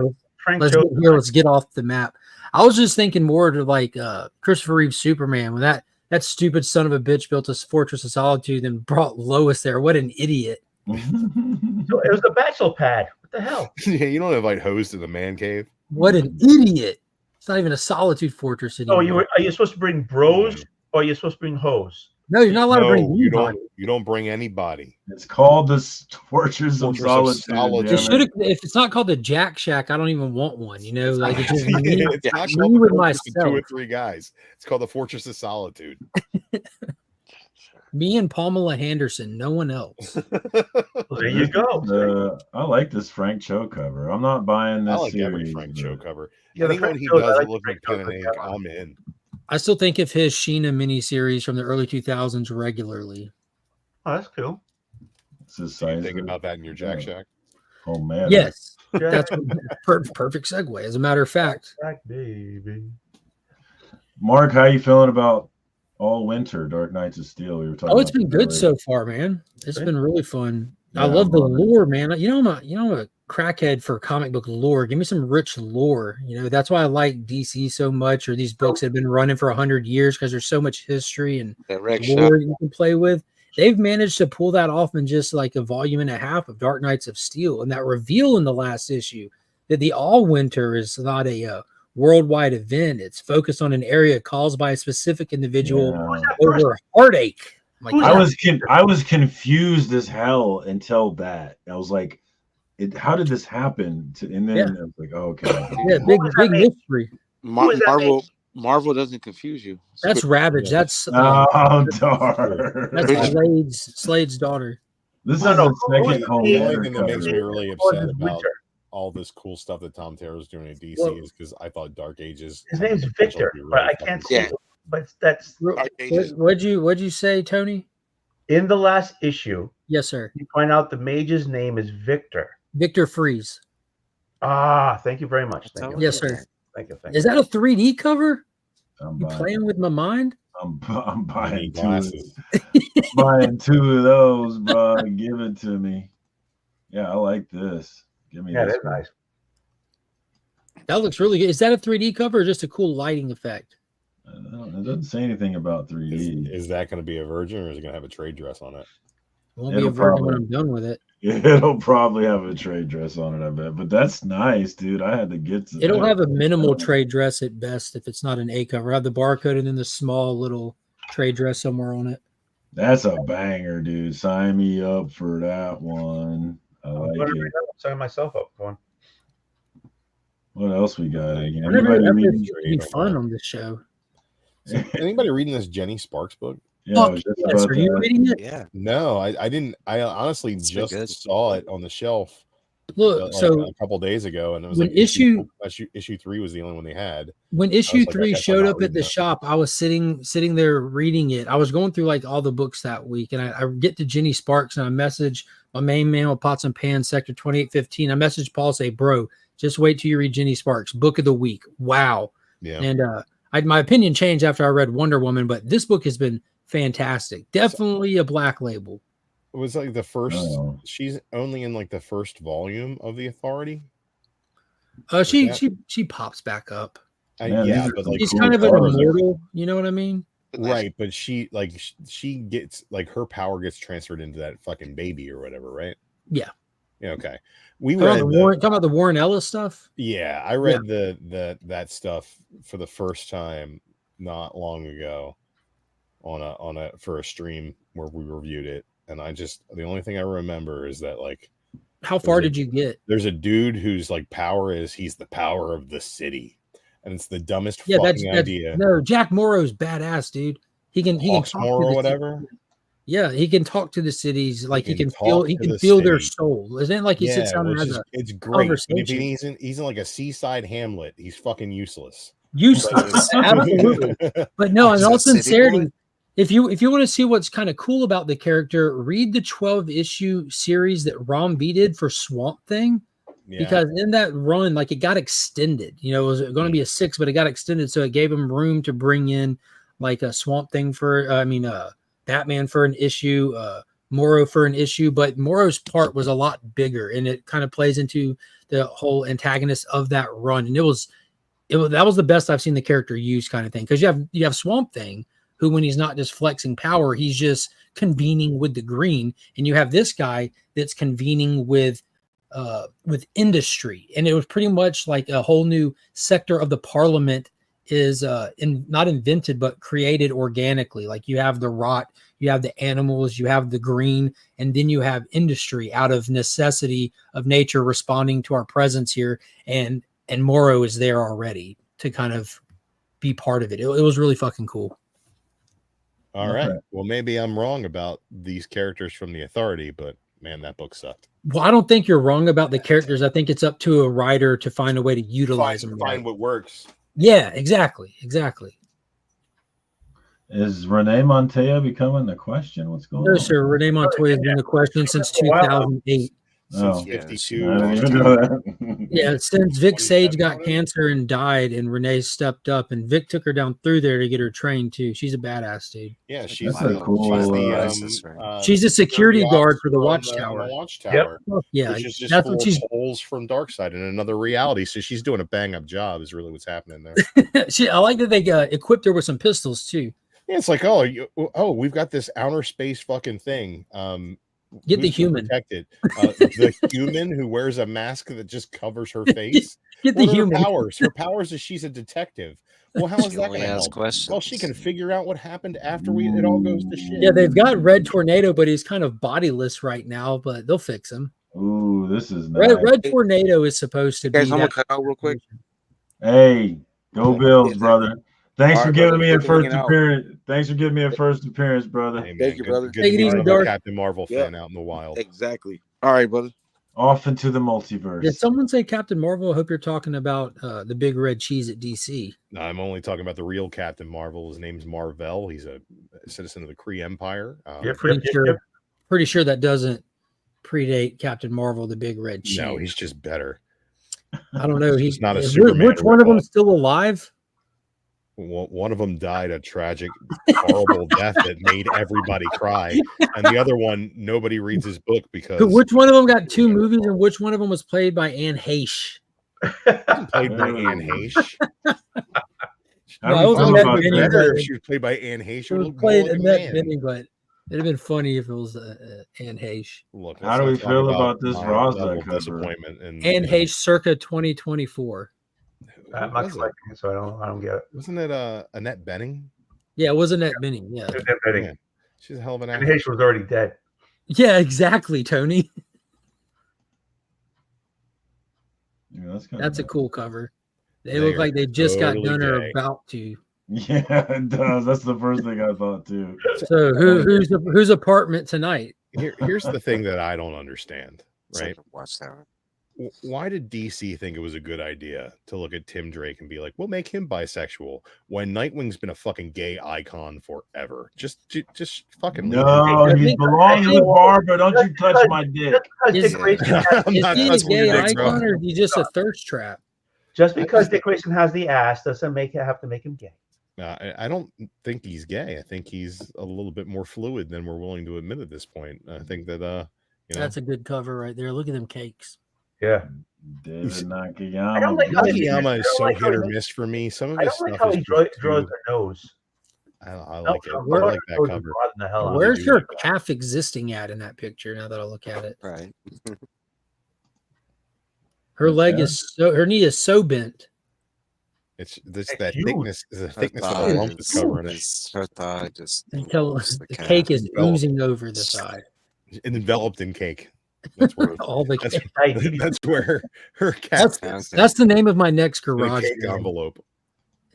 let's get off the map. I was just thinking more to like Christopher Reeve's Superman when that stupid son of a bitch built a Fortress of Solitude and brought Lois there. What an idiot! It was a bachelor pad. What the hell? Yeah, you don't invite hoes to the man cave. What an idiot! It's not even a Solitude Fortress anymore. Are you supposed to bring bros or are you supposed to bring hoes? No, you're not allowed to bring anybody. You don't bring anybody. It's called the Fortress of Solitude. It should have. If it's not called the Jack Shack, I don't even want one. You know, like it's just me, it's not called me the with Fortress of myself. 2 or 3 guys. It's called the Fortress of Solitude. Me and Pamela Henderson, no one else. There you go. I like this Frank Cho cover. I'm not buying this. I like series, every Frank Cho cover. Yeah, anyone he does that looks like pen and ink, I'm in. I still think of his Sheena miniseries from the early 2000s regularly. Oh, that's cool. You think about that in your Jack Shack? Oh man. Yes, that's perfect segue. As a matter of fact, baby. Mark, how you feeling about All Winter, Dark Knights of Steel? We were talking. Oh, it's been good so far, man. It's been really fun. Yeah, I love the lore, man. I'm a crackhead for comic book lore. Give me some rich lore. You know, that's why I like DC so much, or these books that have been running for 100 years because there's so much history and lore you can play with. They've managed to pull that off in just like a volume and a half of Dark Knights of Steel, and that reveal in the last issue that the All Winter is not a worldwide event. It's focused on an area caused by a specific individual over heartache. I was confused as hell until that. I was like, how did this happen? And then I was like, oh, okay. Yeah, big mystery. Marvel doesn't confuse you. That's Ravage. That's darn. That's Slade's daughter. This is the second home. The only thing that makes me really upset about all this cool stuff that Tom Taylor's doing at DC is because I thought Dark Ages. His name's Victor, but I can't see it. But that's what'd you say, Tony? In the last issue, yes, sir. You find out the mage's name is Victor. Victor Freeze. Ah, thank you very much. Thank you. Yes, sir. Thank you. Is that a 3D cover? You playing with my mind? I'm buying glasses. Buying 2 of those, bro. Give it to me. Yeah, I like this. Give me this. That's nice. That looks really good. Is that a 3D cover or just a cool lighting effect? It doesn't say anything about 3D. Is that going to be a virgin or is it going to have a trade dress on it? It won't be a virgin when I'm done with it. It'll probably have a trade dress on it, I bet. But that's nice, dude. I had to get to It'll have a minimal trade dress at best if it's not an A cover. Have the barcode and then the small little trade dress somewhere on it. That's a banger, dude. Sign me up for that one. I like it. Sign myself up for one. What else we got? Anybody reading fun on this show? Anybody reading this Jenny Sparks book? Yeah, yes. Are you reading it? Yeah. No, I didn't. I honestly just saw it on the shelf. Look, so a couple days ago, and it was when like issue 3 was the only one they had. When issue 3 showed up at the shop, I was sitting there reading it. I was going through like all the books that week, and I get to Jenny Sparks, and I message my main man with Pots and Pans, Sector 2815. I message Paul, say, bro, just wait till you read Jenny Sparks, book of the week. Wow. Yeah. And my opinion changed after I read Wonder Woman, but this book has been fantastic. Definitely a black label. It was like the first. She's only in like the first volume of the Authority. She pops back up. Yeah, but like she's kind of an immortal. You know what I mean? Right, but she gets like her power gets transferred into that fucking baby or whatever, right? Yeah. Yeah. Okay. We talking about the Warren Ellis stuff. Yeah, I read that stuff for the first time not long ago for a stream where we reviewed it, and the only thing I remember is that like, how far did you get? There's a dude whose like power is he's the power of the city, and it's the dumbest fucking idea. No, Jack Morrow's badass, dude. He can talk Morrow or whatever. Yeah, he can talk to the cities, like he can feel their soul. Isn't it like he sits down and has it's great. If he's in like a seaside hamlet, he's fucking useless. Absolutely. But no, in all sincerity, if you want to see what's kind of cool about the character, read the 12-issue series that Rom V did for Swamp Thing. Yeah. Because in that run, like it got extended. You know, it was going to be a 6, but it got extended, so it gave him room to bring in like a Swamp Thing for Batman for an issue, Moro for an issue, but Moro's part was a lot bigger, and it kind of plays into the whole antagonist of that run. And that was the best I've seen the character use, kind of thing, because you have Swamp Thing, who when he's not just flexing power, he's just convening with the green, and you have this guy that's convening with industry, and it was pretty much like a whole new sector of the parliament is not invented but created organically. Like you have the rot, you have the animals, you have the green, and then you have industry out of necessity of nature responding to our presence here, and Moro is there already to kind of be part of it. It was really fucking cool. All right. Well, maybe I'm wrong about these characters from the Authority, but man, that book sucked. Well, I don't think you're wrong about the characters. I think it's up to a writer to find a way to utilize them. Find what works. Yeah, exactly. Is Renee Montoya becoming the question? What's going on? No, sir. Renee Montoya has been the question since 2008. Since 52. Yeah, since Vic Sage got cancer and died, and Renee stepped up, and Vic took her down through there to get her trained too. She's a badass, dude. Yeah, she's she's a security guard for the Watchtower. Yep. Yeah, which is just that's full what she's. of holes from Darkseid in another reality. So she's doing a bang up job. Is really what's happening there. I like that they equipped her with some pistols too. Yeah, it's like, we've got this outer space fucking thing. Get the human. Protected. The human who wears a mask that just covers her face. Get the human. Her powers is she's a detective. Well, how is that going to help? Questions. Well, she can figure out what happened after it all goes to shit. Yeah, they've got Red Tornado, but he's kind of bodiless right now. But they'll fix him. Ooh, this is nice. Red Tornado is supposed to be. Guys, I'm gonna cut out real quick. Hey, go Bills, brother. Thanks for giving me a first appearance. Thanks for giving me a first appearance, brother. Hey, man, thank you, brother. Good Take it easy, Dark. Captain Marvel fan out in the wild. Exactly. All right, brother. Off into the multiverse. Did someone say Captain Marvel? I hope you're talking about the big red cheese at DC. No, I'm only talking about the real Captain Marvel. His name's Marvel. He's a citizen of the Kree Empire. Pretty sure that doesn't predate Captain Marvel, the big red cheese. No, he's just better. I don't know. He's not a Superman. Which one of them is still alive? One of them died a tragic, horrible death that made everybody cry, and the other one, nobody reads his book because. Which one of them got 2 movies, and which one of them was played by Anne Heche? Played by Anne Heche. She was played by Anne Heche. She was played Annette Bening, but it'd have been funny if it was Anne Heche. Look, how do we feel about this Raza cover? Disappointment and Anne Heche, circa 2024. I'm not collecting it, so I don't get it. Wasn't it Annette Bening? Yeah, it was Annette Bening. Yeah. Annette Bening. Yeah. She's a hell of an actress. Heche was already dead. Yeah, exactly, Tony. Yeah, that's a cool cover. They look like they just got done or about to. Yeah, it does. That's the first thing I thought too. So whose apartment tonight? Here's the thing that I don't understand. Right? Watchtower. Why did DC think it was a good idea to look at Tim Drake and be like, we'll make him bisexual when Nightwing's been a fucking gay icon forever? Just fucking no, he's belonging with Barbara. Don't you touch my dick. Is he a gay icon or is he just a thirst trap? Just because Dick Grayson has the ass doesn't have to make him gay. I don't think he's gay. I think he's a little bit more fluid than we're willing to admit at this point. I think that that's a good cover right there. Look at them cakes. Yeah. David Nakayama. I don't like how Nakayama is so hit or miss for me. Some of his stuff how is he draws their nose. I like it. I like that cover. Where's her calf existing at in that picture? Now that I look at it, right. Her leg is her knee is so bent. It's that thickness. The thickness of the lump that's covering it. Her thigh just until the cake is oozing over the thigh. Enveloped in cake. That's where all the that's where her cat. That's the name of my next garage. Cake envelope.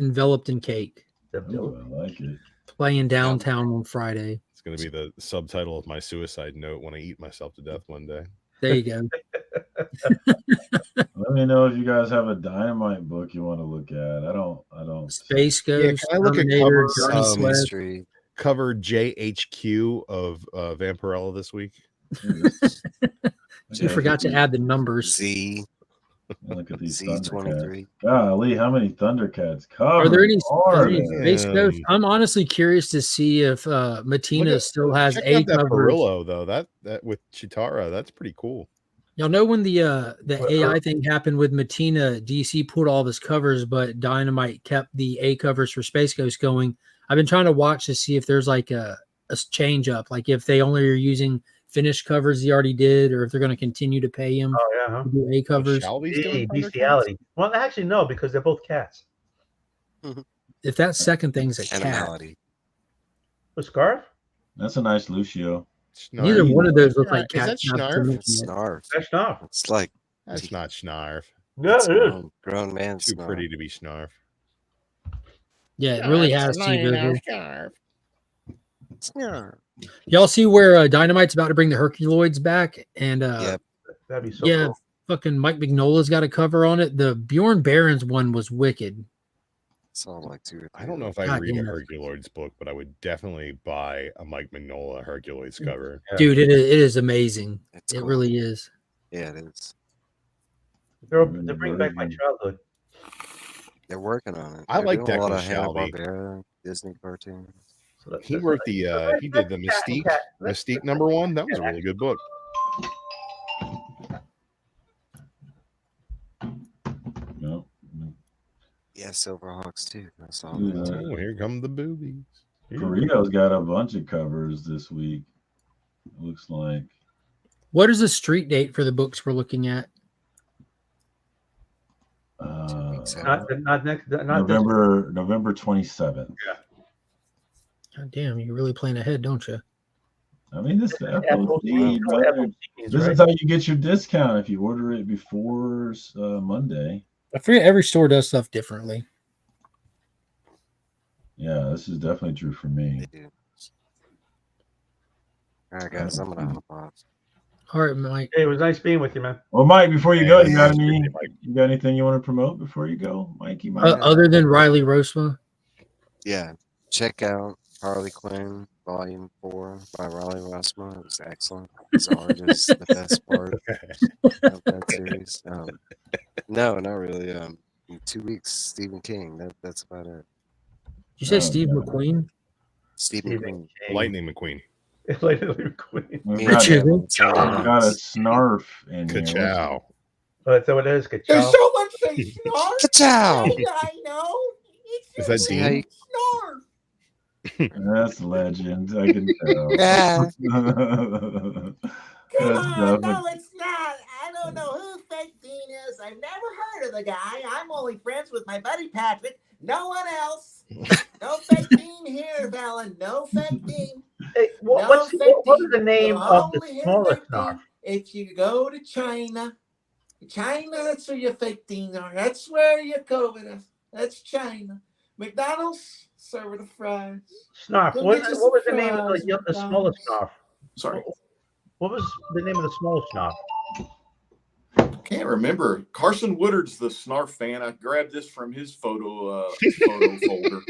Enveloped in cake. Oh, I like it. Playing downtown on Friday. It's going to be the subtitle of my suicide note when I eat myself to death one day. There you go. Let me know if you guys have a Dynamite book you want to look at. I don't. Space Ghost. Yeah, can I look at cover JHQ of Vampirella this week? You forgot to add the numbers. Z. Look at these Z23. Thundercats. Golly, how many Thundercats covers Are there any there? space codes? I'm honestly curious to see if Matina still has check A out that covers. Perillo though. That with Chitara, that's pretty cool. Y'all know when the AI thing happened with Matina, DC pulled all of his covers, but Dynamite kept the A covers for Space Ghost going. I've been trying to watch to see if there's like a change up, like if they only are using finished covers he already did, or if they're going to continue to pay him to do A covers. Bestiality. Well, actually, no, because they're both cats. If that second thing's a cat, a scarf. That's a nice Lucio. Neither one of those look like cats. Is that Snarf? Snarf. That's Snarf. It's like That's not Snarf. Yeah, it is. Grown man. Too pretty to be Snarf. Yeah, it really has Snarf. Snarf. Y'all see where Dynamite's about to bring the Herculoids back, and That'd be so cool. fucking Mike Mignola's got a cover on it. The Bjorn Barons one was wicked. Sounds like two. I don't know if I'd read a Herculoids book, but I would definitely buy a Mike Mignola Herculoids cover. Dude, it is amazing. It really is. Yeah, it is. They bring back my childhood. They're working on it. I like doing a lot Declan of Shalvey. Hanna-Barbera, Disney cartoons. He wrote he did the Mystique #1. That was a really good book. No. Yeah, Silverhawks too. That's all. Oh, here come the boobies. Burrito's got a bunch of covers this week. It looks like. What is the street date for the books we're looking at? Not November 27th. Yeah. God damn, you're really playing ahead, don't you? I mean, this FOC, this is how you get your discount if you order it before Monday. I forget every store does stuff differently. Yeah, this is definitely true for me. All right, guys, I'm gonna hop off. All right, Mike. Hey, it was nice being with you, man. Well, Mike, before you go, you got anything you want to promote before you go, Mikey? Other than Riley Rosma? Yeah, check out Harley Quinn Volume 4 by Riley Rosma. It was excellent. His art is the best part of that series. No, not really. In 2 weeks, Stephen King. That's about it. You say Steve McQueen? Stephen King. Lightning McQueen. Lightning McQueen. We've got a snarf in here. Ka-chow. Oh, that's what it is. Ka-chow. There's someone say snarf. Ka-chow. I know. Is that Dean? Snarf. That's legend. I can tell. Yeah. Come on, no, it's not. I don't know who Fake Dean is. I've never heard of the guy. I'm only friends with my buddy Patrick. No one else. No Fake Dean here, Fallon. No Fake Dean. Hey, what is the name of the smallest snarf? If you go to China, that's where your Fake Dean are. That's where you go with us. That's China. McDonald's, serve the fries. Snarf. Go What get you was some the name of fries, the smallest snarf? Sorry. What was the name of the smallest snarf? Can't remember. Carson Woodard's the snarf fan. I grabbed this from his photo folder.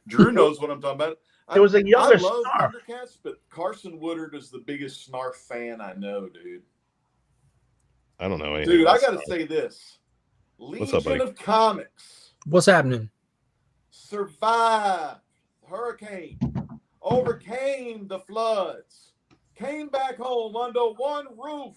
Drew knows what I'm talking about. There was a younger I love snarf. Thundercats, but Carson Woodard is the biggest snarf fan I know, dude. I don't know anything. Dude, I got to snarf. say this. What's up, buddy? Legion of Comics What's happening? survived hurricane, overcame the floods, came back home under one roof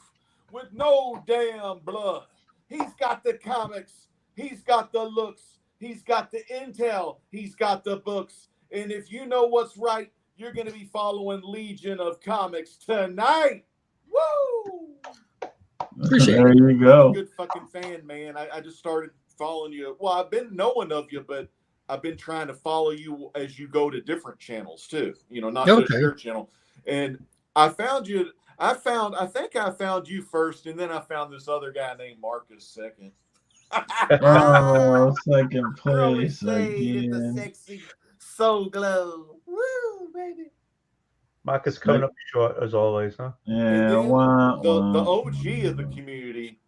with no damn blood. He's got the comics. He's got the looks. He's got the intel. He's got the books. And if you know what's right, you're going to be following Legion of Comics tonight. Woo! Appreciate there it. you go. Good fucking fan, man. I just started following you. Well, I've been knowing of you, but I've been trying to follow you as you go to different channels too. You know, not just your channel. And I found you. I think I found you first, and then I found this other guy named Marcus second. Oh, second Throwing place shade at the again. sexy soul glow. Woo, baby. Marcus coming up short as always, huh? Yeah, The OG of the community.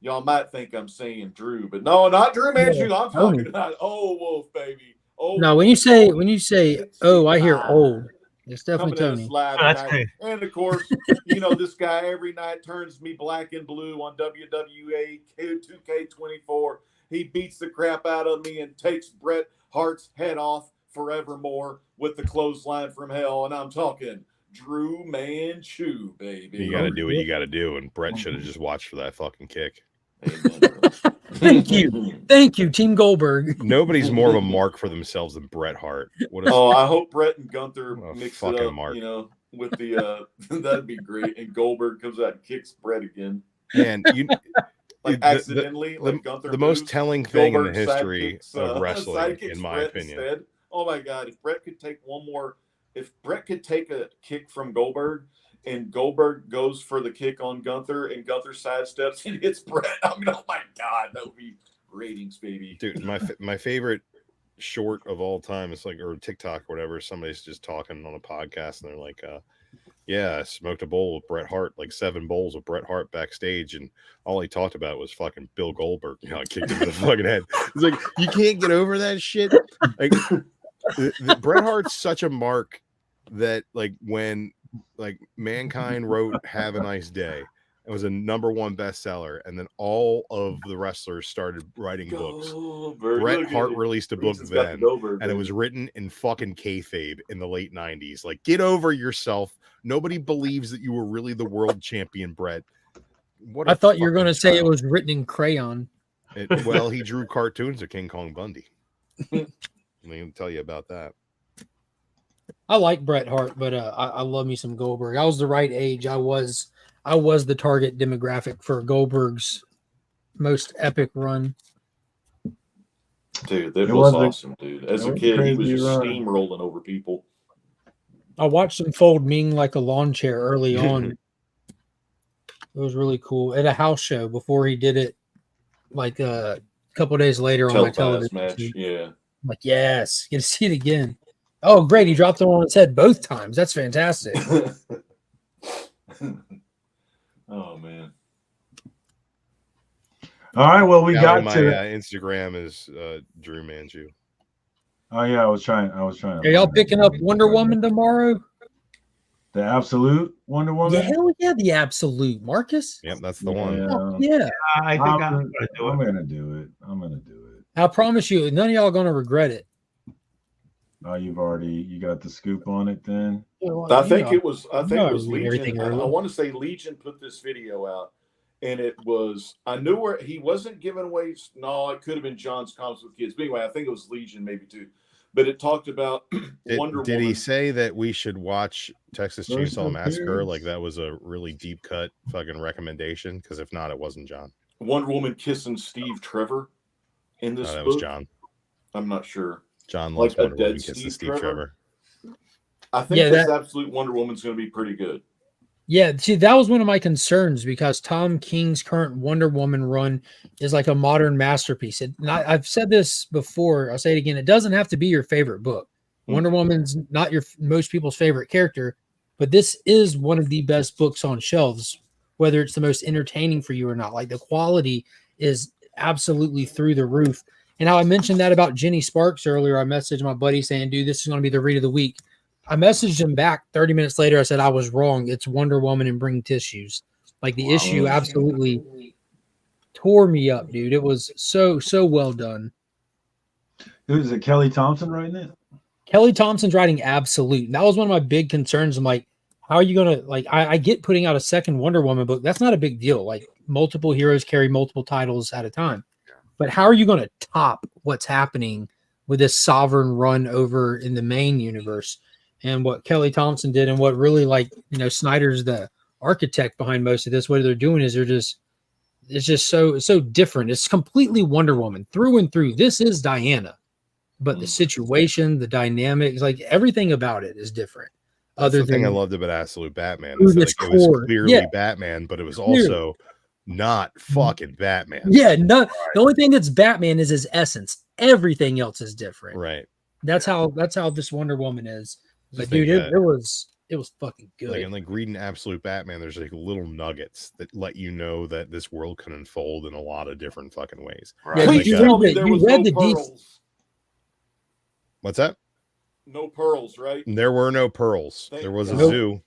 Y'all might think I'm saying Drew, but no, not Drew Manchu. I'm talking about Wolf, baby. No, when you say, oh, I hear old. It's definitely coming at Tony. us live Oh, that's tonight. great. And of course, you know, this guy every night turns me black and blue on WWE 2K24. He beats the crap out of me and takes Bret Hart's head off forevermore with the clothesline from hell. And I'm talking Drew Manchu, baby. You got to do what you got to do, and Brett should have just watched for that fucking kick. Thank you, Team Goldberg. Nobody's more of a mark for themselves than Bret Hart. What a, I hope Bret and Gunther mix it fucking up, mark. you know, with the that'd be great. And Goldberg comes out and kicks Bret again. And you like accidentally, like Gunther. The most telling thing Goldberg in the history sidekicks, of wrestling, in my Bret opinion. Instead. Oh my God! If Bret could take one more, if Bret could take a kick from Goldberg, and Goldberg goes for the kick on Gunther, and Gunther sidesteps and hits Bret. I mean, oh my God, that would be ratings, baby. Dude, my favorite short of all time is like, or TikTok or whatever. Somebody's just talking on a podcast, and they're like, "Yeah, I smoked a bowl with Bret Hart, like 7 bowls of Bret Hart backstage, and all he talked about was fucking Bill Goldberg. You know, I kicked him in the fucking head." It's like, you can't get over that shit. Like, Bret Hart's such a mark that, like, when like Mankind wrote "Have a Nice Day," it was a #1 bestseller, and then all of the wrestlers started writing books. Bret Hart released a book then, and it was written in fucking kayfabe in the late 90s. Like, get over yourself. Nobody believes that you were really the world champion, Bret. I thought you were going to say it was written in crayon. Well, he drew cartoons of King Kong Bundy. I can tell you about that. I like Bret Hart, but I love me some Goldberg. I was the right age. I was the target demographic for Goldberg's most epic run. Dude, that was awesome, dude. As a kid, he was just steamrolling over people. I watched him fold Ming like a lawn chair early on. It was really cool at a house show before he did it, like a couple days later on my television match. Yeah, I'm like, yes, get to see it again. Oh, great! He dropped it on his head both times. That's fantastic. Oh man! All right, well, we got my to Instagram is Drew Manju. Oh yeah, I was trying. Are y'all picking up Wonder Woman tomorrow? The Absolute Wonder Woman? Yeah, hell yeah, the Absolute, Marcus. Yep, that's the one. Oh, yeah, I think I'm gonna do it. I'm gonna do it. I promise you, none of y'all are gonna regret it. Oh, you got the scoop on it then? I think it was Legion. I want to say Legion put this video out, and it was, I knew where he wasn't giving away. No, it could have been John's Comics with Kids. But anyway, I think it was Legion maybe too. But it talked about Wonder Woman. Did he say that we should watch Texas Chainsaw Massacre? Like that was a really deep cut fucking recommendation? Because if not, it wasn't John. Wonder Woman kissing Steve Trevor in this that book? was John. I'm not sure. John loves Wonder Woman kissing Steve Trevor. I think this Absolute Wonder Woman's going to be pretty good. Yeah, see, that was one of my concerns because Tom King's current Wonder Woman run is like a modern masterpiece. I've said this before. I'll say it again. It doesn't have to be your favorite book. Wonder Woman's not most people's favorite character, but this is one of the best books on shelves, whether it's the most entertaining for you or not. Like the quality is absolutely through the roof. And how I mentioned that about Jenny Sparks earlier, I messaged my buddy saying, dude, this is going to be the read of the week. I messaged him back 30 minutes later. I said, I was wrong. It's Wonder Woman and Bring Tissues. Like the issue absolutely tore me up, dude. It was so well done. Is it Kelly Thompson writing it? Kelly Thompson's writing Absolute. And that was one of my big concerns. I'm like, how are you going to, like, I get putting out a second Wonder Woman book. That's not a big deal. Like multiple heroes carry multiple titles at a time. But how are you going to top what's happening with this sovereign run over in the main universe? And what Kelly Thompson did, and what really, like, you know, Snyder's the architect behind most of this. What they're doing is it's just so different. It's completely Wonder Woman through and through. This is Diana, but the situation, the dynamics, like everything about it is different. That's the thing I loved about Absolute Batman. Is that, like, it was clearly Batman, but it was also not fucking Batman. Yeah, no. The only thing that's Batman is his essence. Everything else is different. Right. That's how this Wonder Woman is. But dude, it was fucking good. Like reading Absolute Batman, there's like little nuggets that let you know that this world can unfold in a lot of different fucking ways. Right. Yeah, like, you read the DC. What's that? No pearls, right? There were no pearls. There was a Nope. zoo.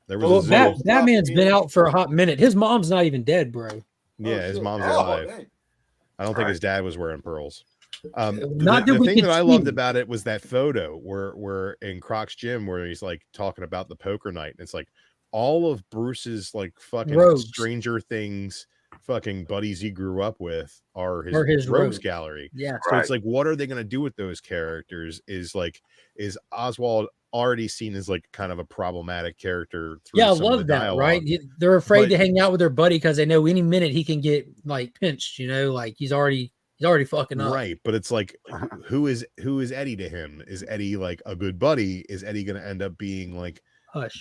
There was a zoo. That man's been out for a hot minute. His mom's not even dead, bro. Yeah, his mom's Oh, alive. dang. I don't think his dad was wearing pearls. Not The that we thing could that I loved see. about it was that photo where in Croc's gym where he's like talking about the poker night. And it's like all of Bruce's like fucking Rogues. Stranger Things fucking buddies he grew up with are his Or his rogues rogues. gallery. Yeah. So it's like, what are they going to do with those characters? Is Oswald already seen as like kind of a problematic character? Through Yeah, I some of love the that, dialogue? right? They're afraid But- to hang out with their buddy because they know any minute he can get like pinched, you know, like he's already fucking up. Right, but it's like who is Eddie to him? Is Eddie like a good buddy? Is Eddie going to end up being like Hush.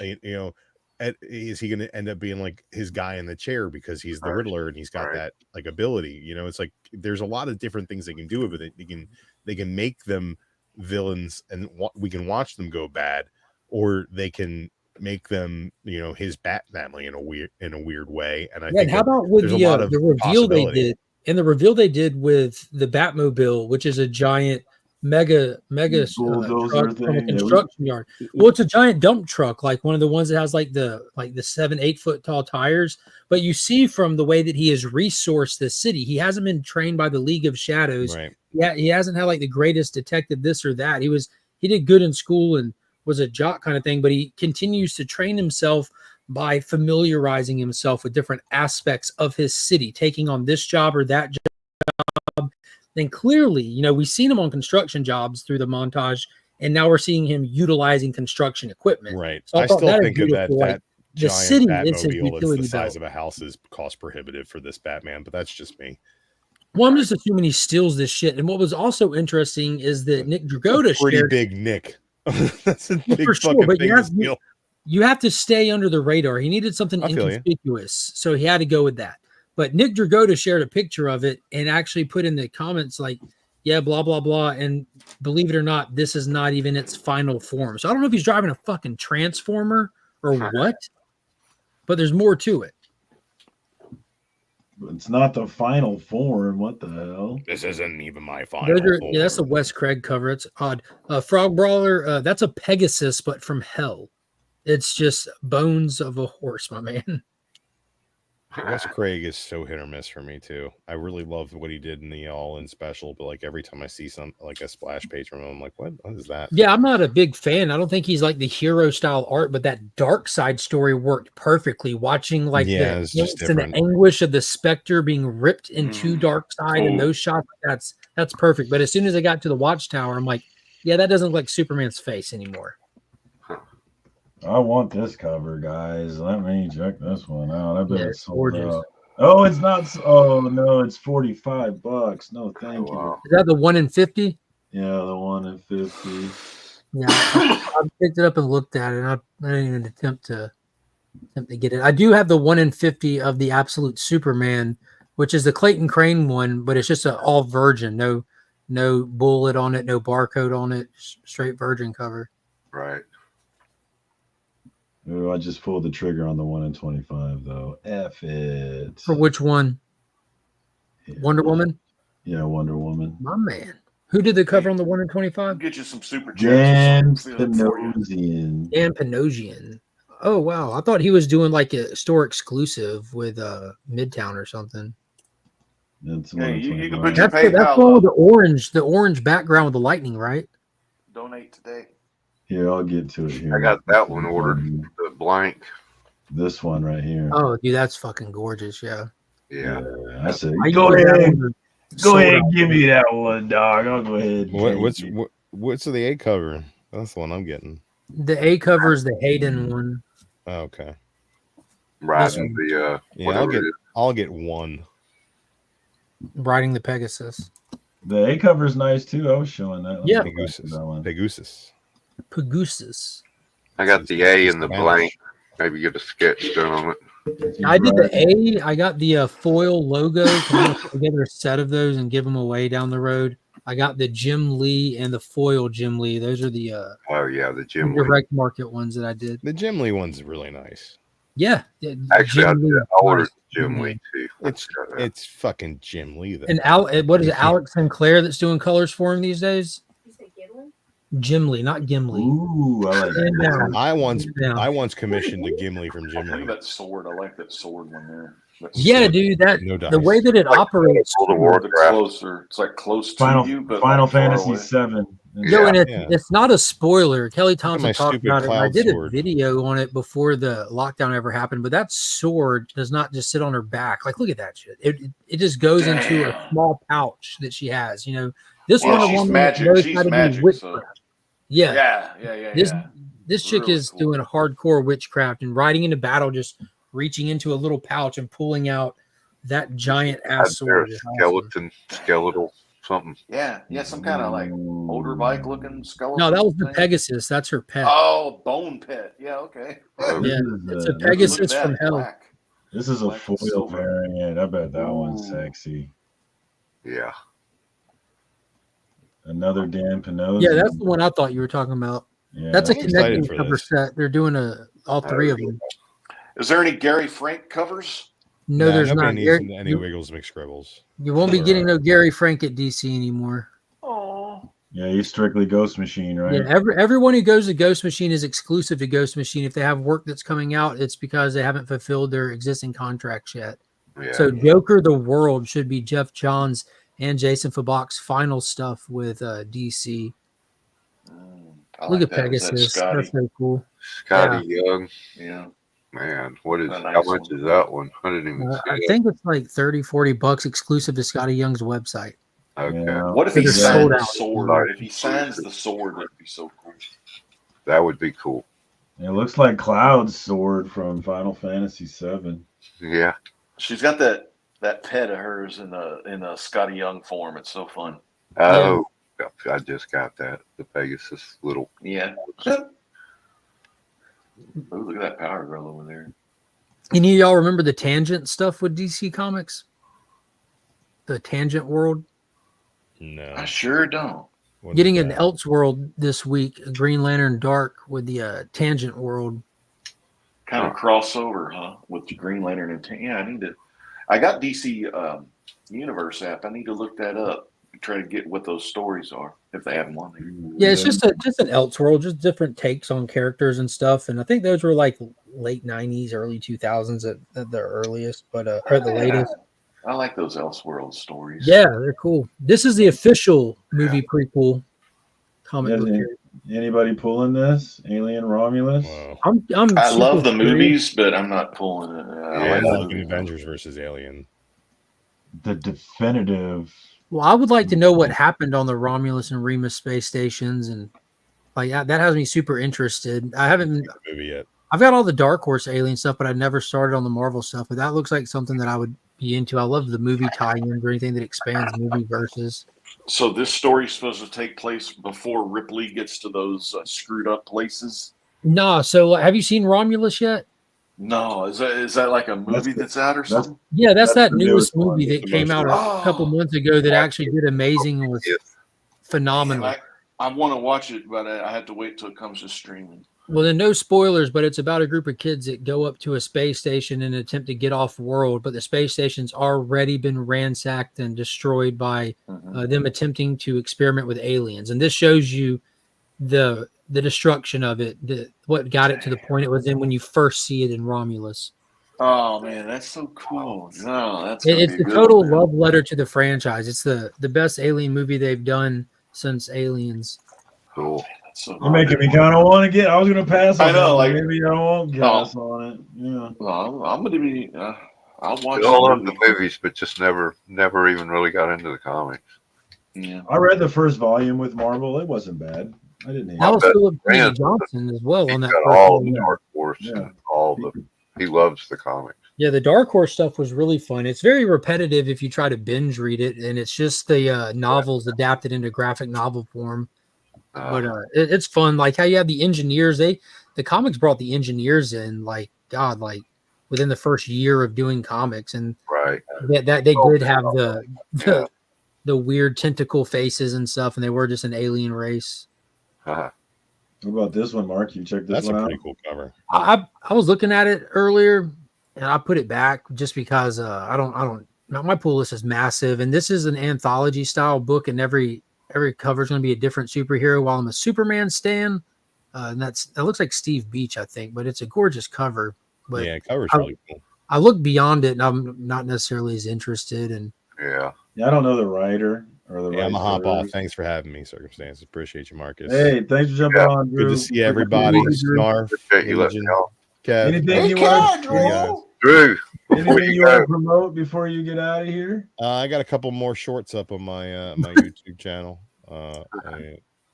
Is he going to end up being like his guy in the chair because he's the Riddler and he's got that like ability? You know, it's like there's a lot of different things they can do with it. They can make them villains and we can watch them go bad, or they can make them, you know, his Bat family in a weird way. And I think how about with there's a lot of the reveal they possibility. did, and the reveal they did with the Batmobile, which is a giant mega bulldozer truck from a thing. construction yard. Well, it's a giant dump truck, like one of the ones that has like the 7-8 foot tall tires. But you see from the way that he has resourced the city, he hasn't been trained by the League of Shadows. Right. Yeah, he hasn't had like the greatest detective this or that. He did good in school and was a jock kind of thing, but he continues to train himself by familiarizing himself with different aspects of his city, taking on this job or that job. Then clearly, you know, we've seen him on construction jobs through the montage, and now we're seeing him utilizing construction equipment. Right. So I thought still that is think of beautiful. that Like, the giant city is his Batmobile that's the utility size belt. of a house is cost prohibitive for this Batman, but that's just me. Well, I'm just assuming he steals this shit. And what was also interesting is that Nick Dragotta Pretty shared big Nick. That's a big for sure, fucking but thing to steal. you have to stay under the radar. He needed something I feel you. inconspicuous, so he had to go with that. But Nick Dragotta shared a picture of it and actually put in the comments like, yeah, blah, blah, blah. And believe it or not, this is not even its final form. So I don't know if he's driving a fucking transformer or what, but there's more to it. It's not the final form. What the hell? This isn't even my final form. Yeah, that's the Wes Craig cover. It's odd. Frog Brawler, that's a Pegasus, but from hell. It's just bones of a horse, my man. Wes Craig is so hit or miss for me too. I really love what he did in the All-In special, but like every time I see some like a splash page from him, I'm like, what is that? Yeah, I'm not a big fan. I don't think he's like the hero style art, but that dark side story worked perfectly. Watching like the it's just angst and the different. anguish of the Spectre being ripped into dark side and those shots, that's perfect. But as soon as I got to the Watchtower, I'm like, yeah, that doesn't look like Superman's face anymore. I want this cover, guys. Let me check this one out. I bet it's sold gorgeous. out. Oh, it's not. Oh no, it's $45. No, thank you. Is that the 1 in 50? Yeah, the 1 in 50. Yeah, I picked it up and looked at it. And I didn't even attempt to get it. I do have the 1 in 50 of the Absolute Superman, which is the Clayton Crane one, but it's just an all virgin, no bullet on it, no barcode on it, straight virgin cover. Right. Ooh, I just pulled the trigger on the 1 in 25 though. F it. For which one? Wonder Woman? Yeah, Wonder Woman. My man. Who did the cover on the 1 in 25? Get you some super Dan checks. Panosian. Dan Panosian. Oh wow, I thought he was doing like a store exclusive with Midtown or something. That's Hey, you can $1.25. put your That's PayPal the one with up. the orange background with the lightning, right? Donate today. Here, I'll get to it here. I got that one ordered. The blank. This one right here. Oh, dude, that's fucking gorgeous. Yeah. Yeah. I said, I go use that ahead. one Go sold ahead out. and give me that one, dog. I'll go ahead. And What's the A cover? That's the one I'm getting. The A cover is the Hayden one. Oh, okay. Riding the Yeah, I'll get one. Riding the Pegasus. The A cover is nice too. I was showing that. Yeah. Pegasus. Pegasus. I got the A in the blank. Maybe get a sketch done on it. I did the A. I got the foil logo. I'm gonna put together a set of those and give them away down the road. I got the Jim Lee and the foil Jim Lee. Those are the oh yeah, the Jim Lee. direct market ones that I did. The Jim Lee one's really nice. Yeah. Actually, I Lee. ordered Jim Lee too. It's fucking Jim Lee though. And what is it, Alex Sinclair that's doing colors for him these days? Gimli, not Gimli. Ooh, I like that. I once commissioned a Gimli from Gimli. That sword, I like that sword one there. Yeah, dude, that the way that it operates. Closer. It's like close to you, but Final like far Fantasy away. 7. Yo, and it's not a spoiler. Kelly Thompson my talked stupid about it. I cloud did sword. a video on it before the lockdown ever happened, but that sword does not just sit on her back. Like, look at that shit. It just goes into a small pouch that she has. You know, this Well, one she's woman magic. knows She's how to magic, do witchcraft. Yeah. This chick Really is doing hardcore witchcraft and riding into battle, just reaching into a little pouch and pulling out that giant ass sword. Skeletal something. Yeah, some kind of like motorbike looking skeleton. No, that was the thing. Pegasus. That's her pet. Oh, bone pet. Yeah, okay. Yeah, it's a Pegasus from hell. This is a foil variant. I bet that one's sexy. Yeah. Another Dan Pinozzi. Yeah, that's the one I thought you were talking about. Yeah, that's a I'm excited connecting for cover this. set. They're doing all three of them. Is there any Gary Frank covers? No, there's not. Nobody needs any Wiggles McScribbles. You won't be getting no Gary Frank at DC anymore. Oh. Yeah, he's strictly Ghost Machine, right? Yeah, everyone who goes to Ghost Machine is exclusive to Ghost Machine. If they have work that's coming out, it's because they haven't fulfilled their existing contracts yet. Yeah. So Joker the World should be Jeff Johns and Jason Fabok's final stuff with DC. Look at Pegasus. That's so cool. Scotty Young. Yeah. Man, what is A nice how much is that one? I didn't even see I it. think it's like $30-$40 exclusive to Scotty Young's website. Okay. What if he They're signs sold the out. sword? If he signs the sword, that'd be so cool. That would be cool. It looks like Cloud's sword from Final Fantasy 7. Yeah. She's got that pet of hers in a Scotty Young form. It's so fun. Oh, I just got that. The Pegasus little. Yeah. Oh, look at that Power Girl over there. Any of y'all remember the Tangent stuff with DC Comics? The Tangent World? No. I sure don't. Getting an Elseworld this week, Green Lantern Dark with the Tangent World. Kind of crossover, huh? With the Green Lantern and yeah, I got DC Universe app. I need to look that up and try to get what those stories are if they have them on there. Yeah, it's just an Elseworld, just different takes on characters and stuff. And I think those were like late 90s, early 2000s at the earliest, but or the latest. I like those Elseworld stories. Yeah, they're cool. This is the official movie prequel comic book series. Anybody pulling this? Alien Romulus? I love the movies, but I'm not pulling it. I like Avengers versus Alien. The definitive. Well, I would like to know what happened on the Romulus and Remus space stations, and like that has me super interested. I haven't movie yet. I've got all the Dark Horse Alien stuff, but I've never started on the Marvel stuff. But that looks like something that I would be into. I love the movie tie-ins or anything that expands movie verses. So this story's supposed to take place before Ripley gets to those screwed up places? No, so have you seen Romulus yet? No, is that like a movie that's out or something? Yeah, that's that the newest one. movie that came out a couple months ago that actually did amazing and was phenomenal. I want to watch it, but I have to wait till it comes to streaming. Well, then no spoilers, but it's about a group of kids that go up to a space station and attempt to get off world, but the space station's already been ransacked and destroyed by them attempting to experiment with aliens. And this shows you the destruction of it, what got it to the point it was in when you first see it in Romulus. Oh man, that's so cool! No, It's the total love letter to the franchise. It's the best alien movie they've done since Aliens. Cool. You're making me kind of want to get. I was going to pass on I know, it. like Maybe I won't pass on it. Yeah. Well, I'm going to be. I'll watch. All of the movies, but just never even really got into the comics. Yeah. I read the first volume with Marvel. It wasn't bad. I didn't hate That was it. Philip K. Johnson as well on that. Got first all one. the Dark Horse and all the. He loves the comics. Yeah, the Dark Horse stuff was really fun. It's very repetitive if you try to binge read it, and it's just the novels adapted into graphic novel form. But it's fun, like how you have the engineers. The comics brought the engineers in, like within the first year of doing comics, and right that they did have the weird tentacle faces and stuff, and they were just an alien race. What about this one, Mark? You checked this one out? That's a pretty cool cover. I was looking at it earlier, and I put it back just because I don't. My pull list is massive, and this is an anthology style book, and every every cover is going to be a different superhero. While I'm a Superman stan, and that looks like Steve Beach, I think, but it's a gorgeous cover. But yeah, cover's really cool. I look beyond it, and I'm not necessarily as interested. And yeah, I don't know the writer or the I'm gonna hop off. writers. Thanks for having me, Circumstances. Appreciate you, Marcus. Hey, thanks for jumping on, Drew. Good to see everybody. Snarf, Legion, Kev. Anything you want, Drew? Anything you want to promote before you get out of here? I got a couple more shorts up on my my YouTube channel.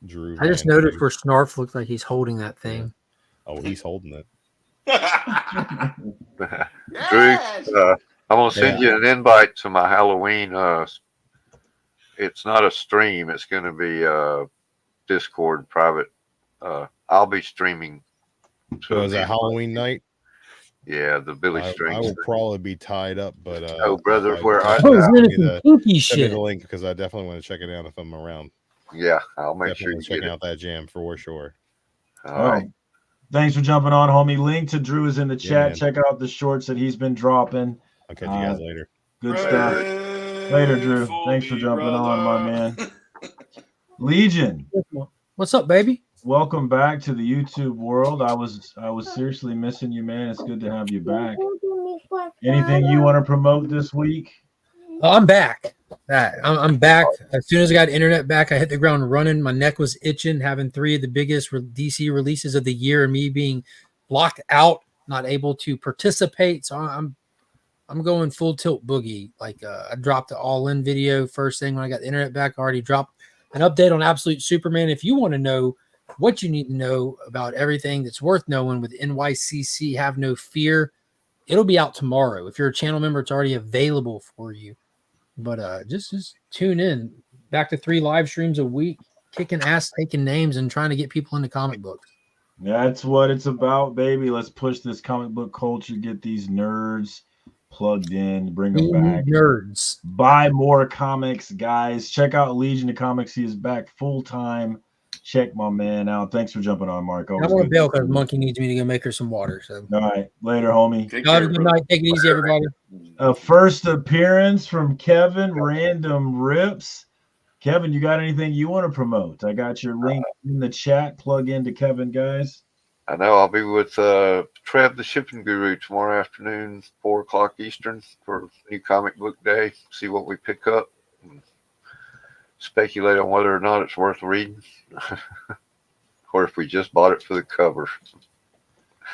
Drew. I just noticed where Snarf looks like he's holding that thing. Oh, he's holding it. Drew, I'm gonna send you an invite to my Halloween. It's not a stream. It's gonna be Discord private. I'll be streaming. So is that Halloween night? Yeah, the Billy Strings. I will probably be tied up, but oh, brother, where send me the link because I definitely want to check it out if I'm around. Yeah, I'll make definitely sure you check out that jam for sure. All right. Thanks for jumping on, homie. Link to Drew is in the chat. Man. Check out the shorts that he's been dropping. I'll catch you guys later. Good stuff. Later, Drew. Thanks for jumping on, my man. Legion. What's up, baby? Welcome back to the YouTube world. I was seriously missing you, man. It's good to have you back. Anything you want to promote this week? Oh, I'm back. I'm back. As soon as I got internet back, I hit the ground running. My neck was itching, having 3 of the biggest DC releases of the year, and me being blocked out, not able to participate. So I'm going full tilt boogie. Like I dropped the all-in video first thing when I got the internet back. I already dropped an update on Absolute Superman. If you want to know what you need to know about everything that's worth knowing with NYCC, Have No Fear, it'll be out tomorrow. If you're a channel member, it's already available for you. But just tune in. Back to 3 live streams a week, kicking ass, taking names, and trying to get people into comic books. That's what it's about, baby. Let's push this comic book culture, get these nerds plugged in, bring them back. Nerds. Buy more comics, guys. Check out Legion of Comics. He is back full time. Check my man out. Thanks for jumping on, Mark. I want to bail because Monkey needs me to go make her some water. So all right, later, homie. Have a good night. Take it easy, everybody. A first appearance from Kevin, Random Rips. Kevin, you got anything you want to promote? I got your link in the chat. Plug into Kevin, guys. I know I'll be with Trev, the shipping guru, tomorrow afternoon, 4:00 Eastern, for New Comic Book Day. See what we pick up. Speculate on whether or not it's worth reading, or if we just bought it for the cover.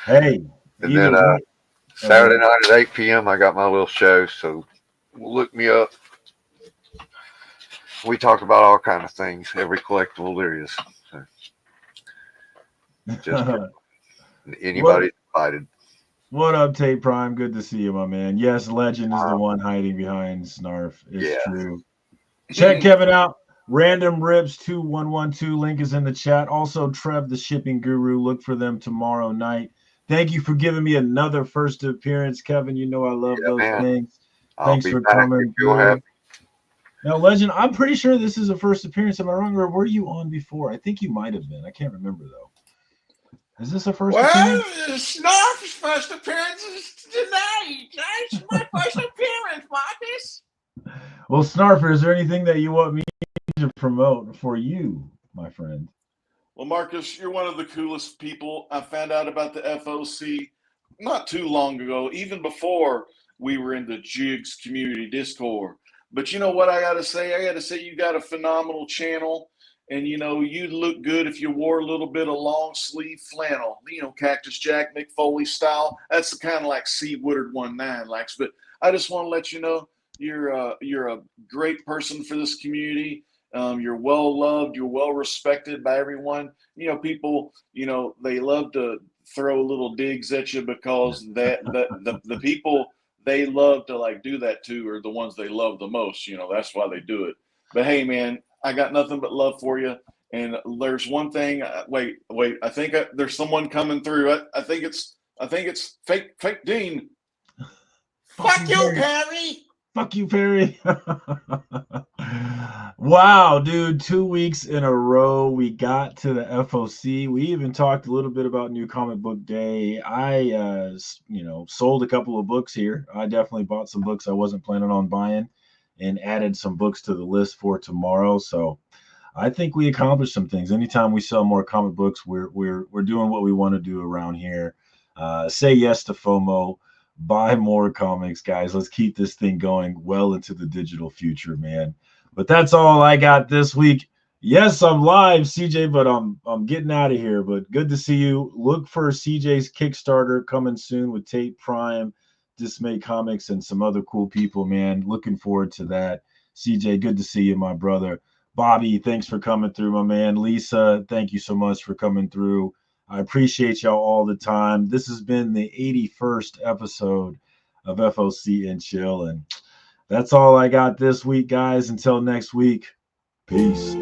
Hey, and then Saturday night at 8 p.m. I got my little show, so look me up. We talk about all kind of things, every collectible there is. So just anybody invited. What up, Tate Prime? Good to see you, my man. Yes, Legend is the one hiding behind Snarf. It's true. Check Kevin out. Random Rips 2112 link is in the chat. Also, Trev, the shipping guru. Look for them tomorrow night. Thank you for giving me another first appearance, Kevin. You know I love those things. Thanks for coming. Now, Legend, I'm pretty sure this is a first appearance. Am I wrong, or were you on before? I think you might have been. I can't remember though. Is this a first appearance? Well, Snarf's first appearance is tonight. That's my first appearance, Marcus. Well, Snarfer, is there anything that you want me to promote for you, my friend? Well, Marcus, you're one of the coolest people. I found out about the FOC not too long ago, even before we were in the Jigs community Discord. But you know what I got to say? I got to say you got a phenomenal channel. And, you know, you'd look good if you wore a little bit of long sleeve flannel, you know, Cactus Jack, Mick Foley style. That's the kind of like C. Woodard 19 likes. But I just want to let you know you're a great person for this community. You're well loved. You're well respected by everyone. You know, people, you know, they love to throw little digs at you because the people they love to like do that to are the ones they love the most. You know, that's why they do it. But hey, man, I got nothing but love for you. And there's one thing. Wait. I think there's someone coming through. I think it's fake Dean. Fuck you, Perry. Fuck you, Perry. Wow, dude, 2 weeks in a row we got to the FOC. We even talked a little bit about New Comic Book Day. I sold a couple of books here. I definitely bought some books I wasn't planning on buying and added some books to the list for tomorrow. So I think we accomplished some things. Anytime we sell more comic books, we're doing what we want to do around here. Say yes to FOMO. Buy more comics, guys. Let's keep this thing going well into the digital future, man. But that's all I got this week. Yes, I'm live, CJ, but I'm getting out of here. But good to see you. Look for CJ's Kickstarter coming soon with Tate Prime, Dismay Comics, and some other cool people, man. Looking forward to that. CJ, good to see you, my brother. Bobby, thanks for coming through, my man. Lisa, thank you so much for coming through. I appreciate y'all all the time. This has been the 81st episode of FOC and Chill. And that's all I got this week, guys. Until next week, peace.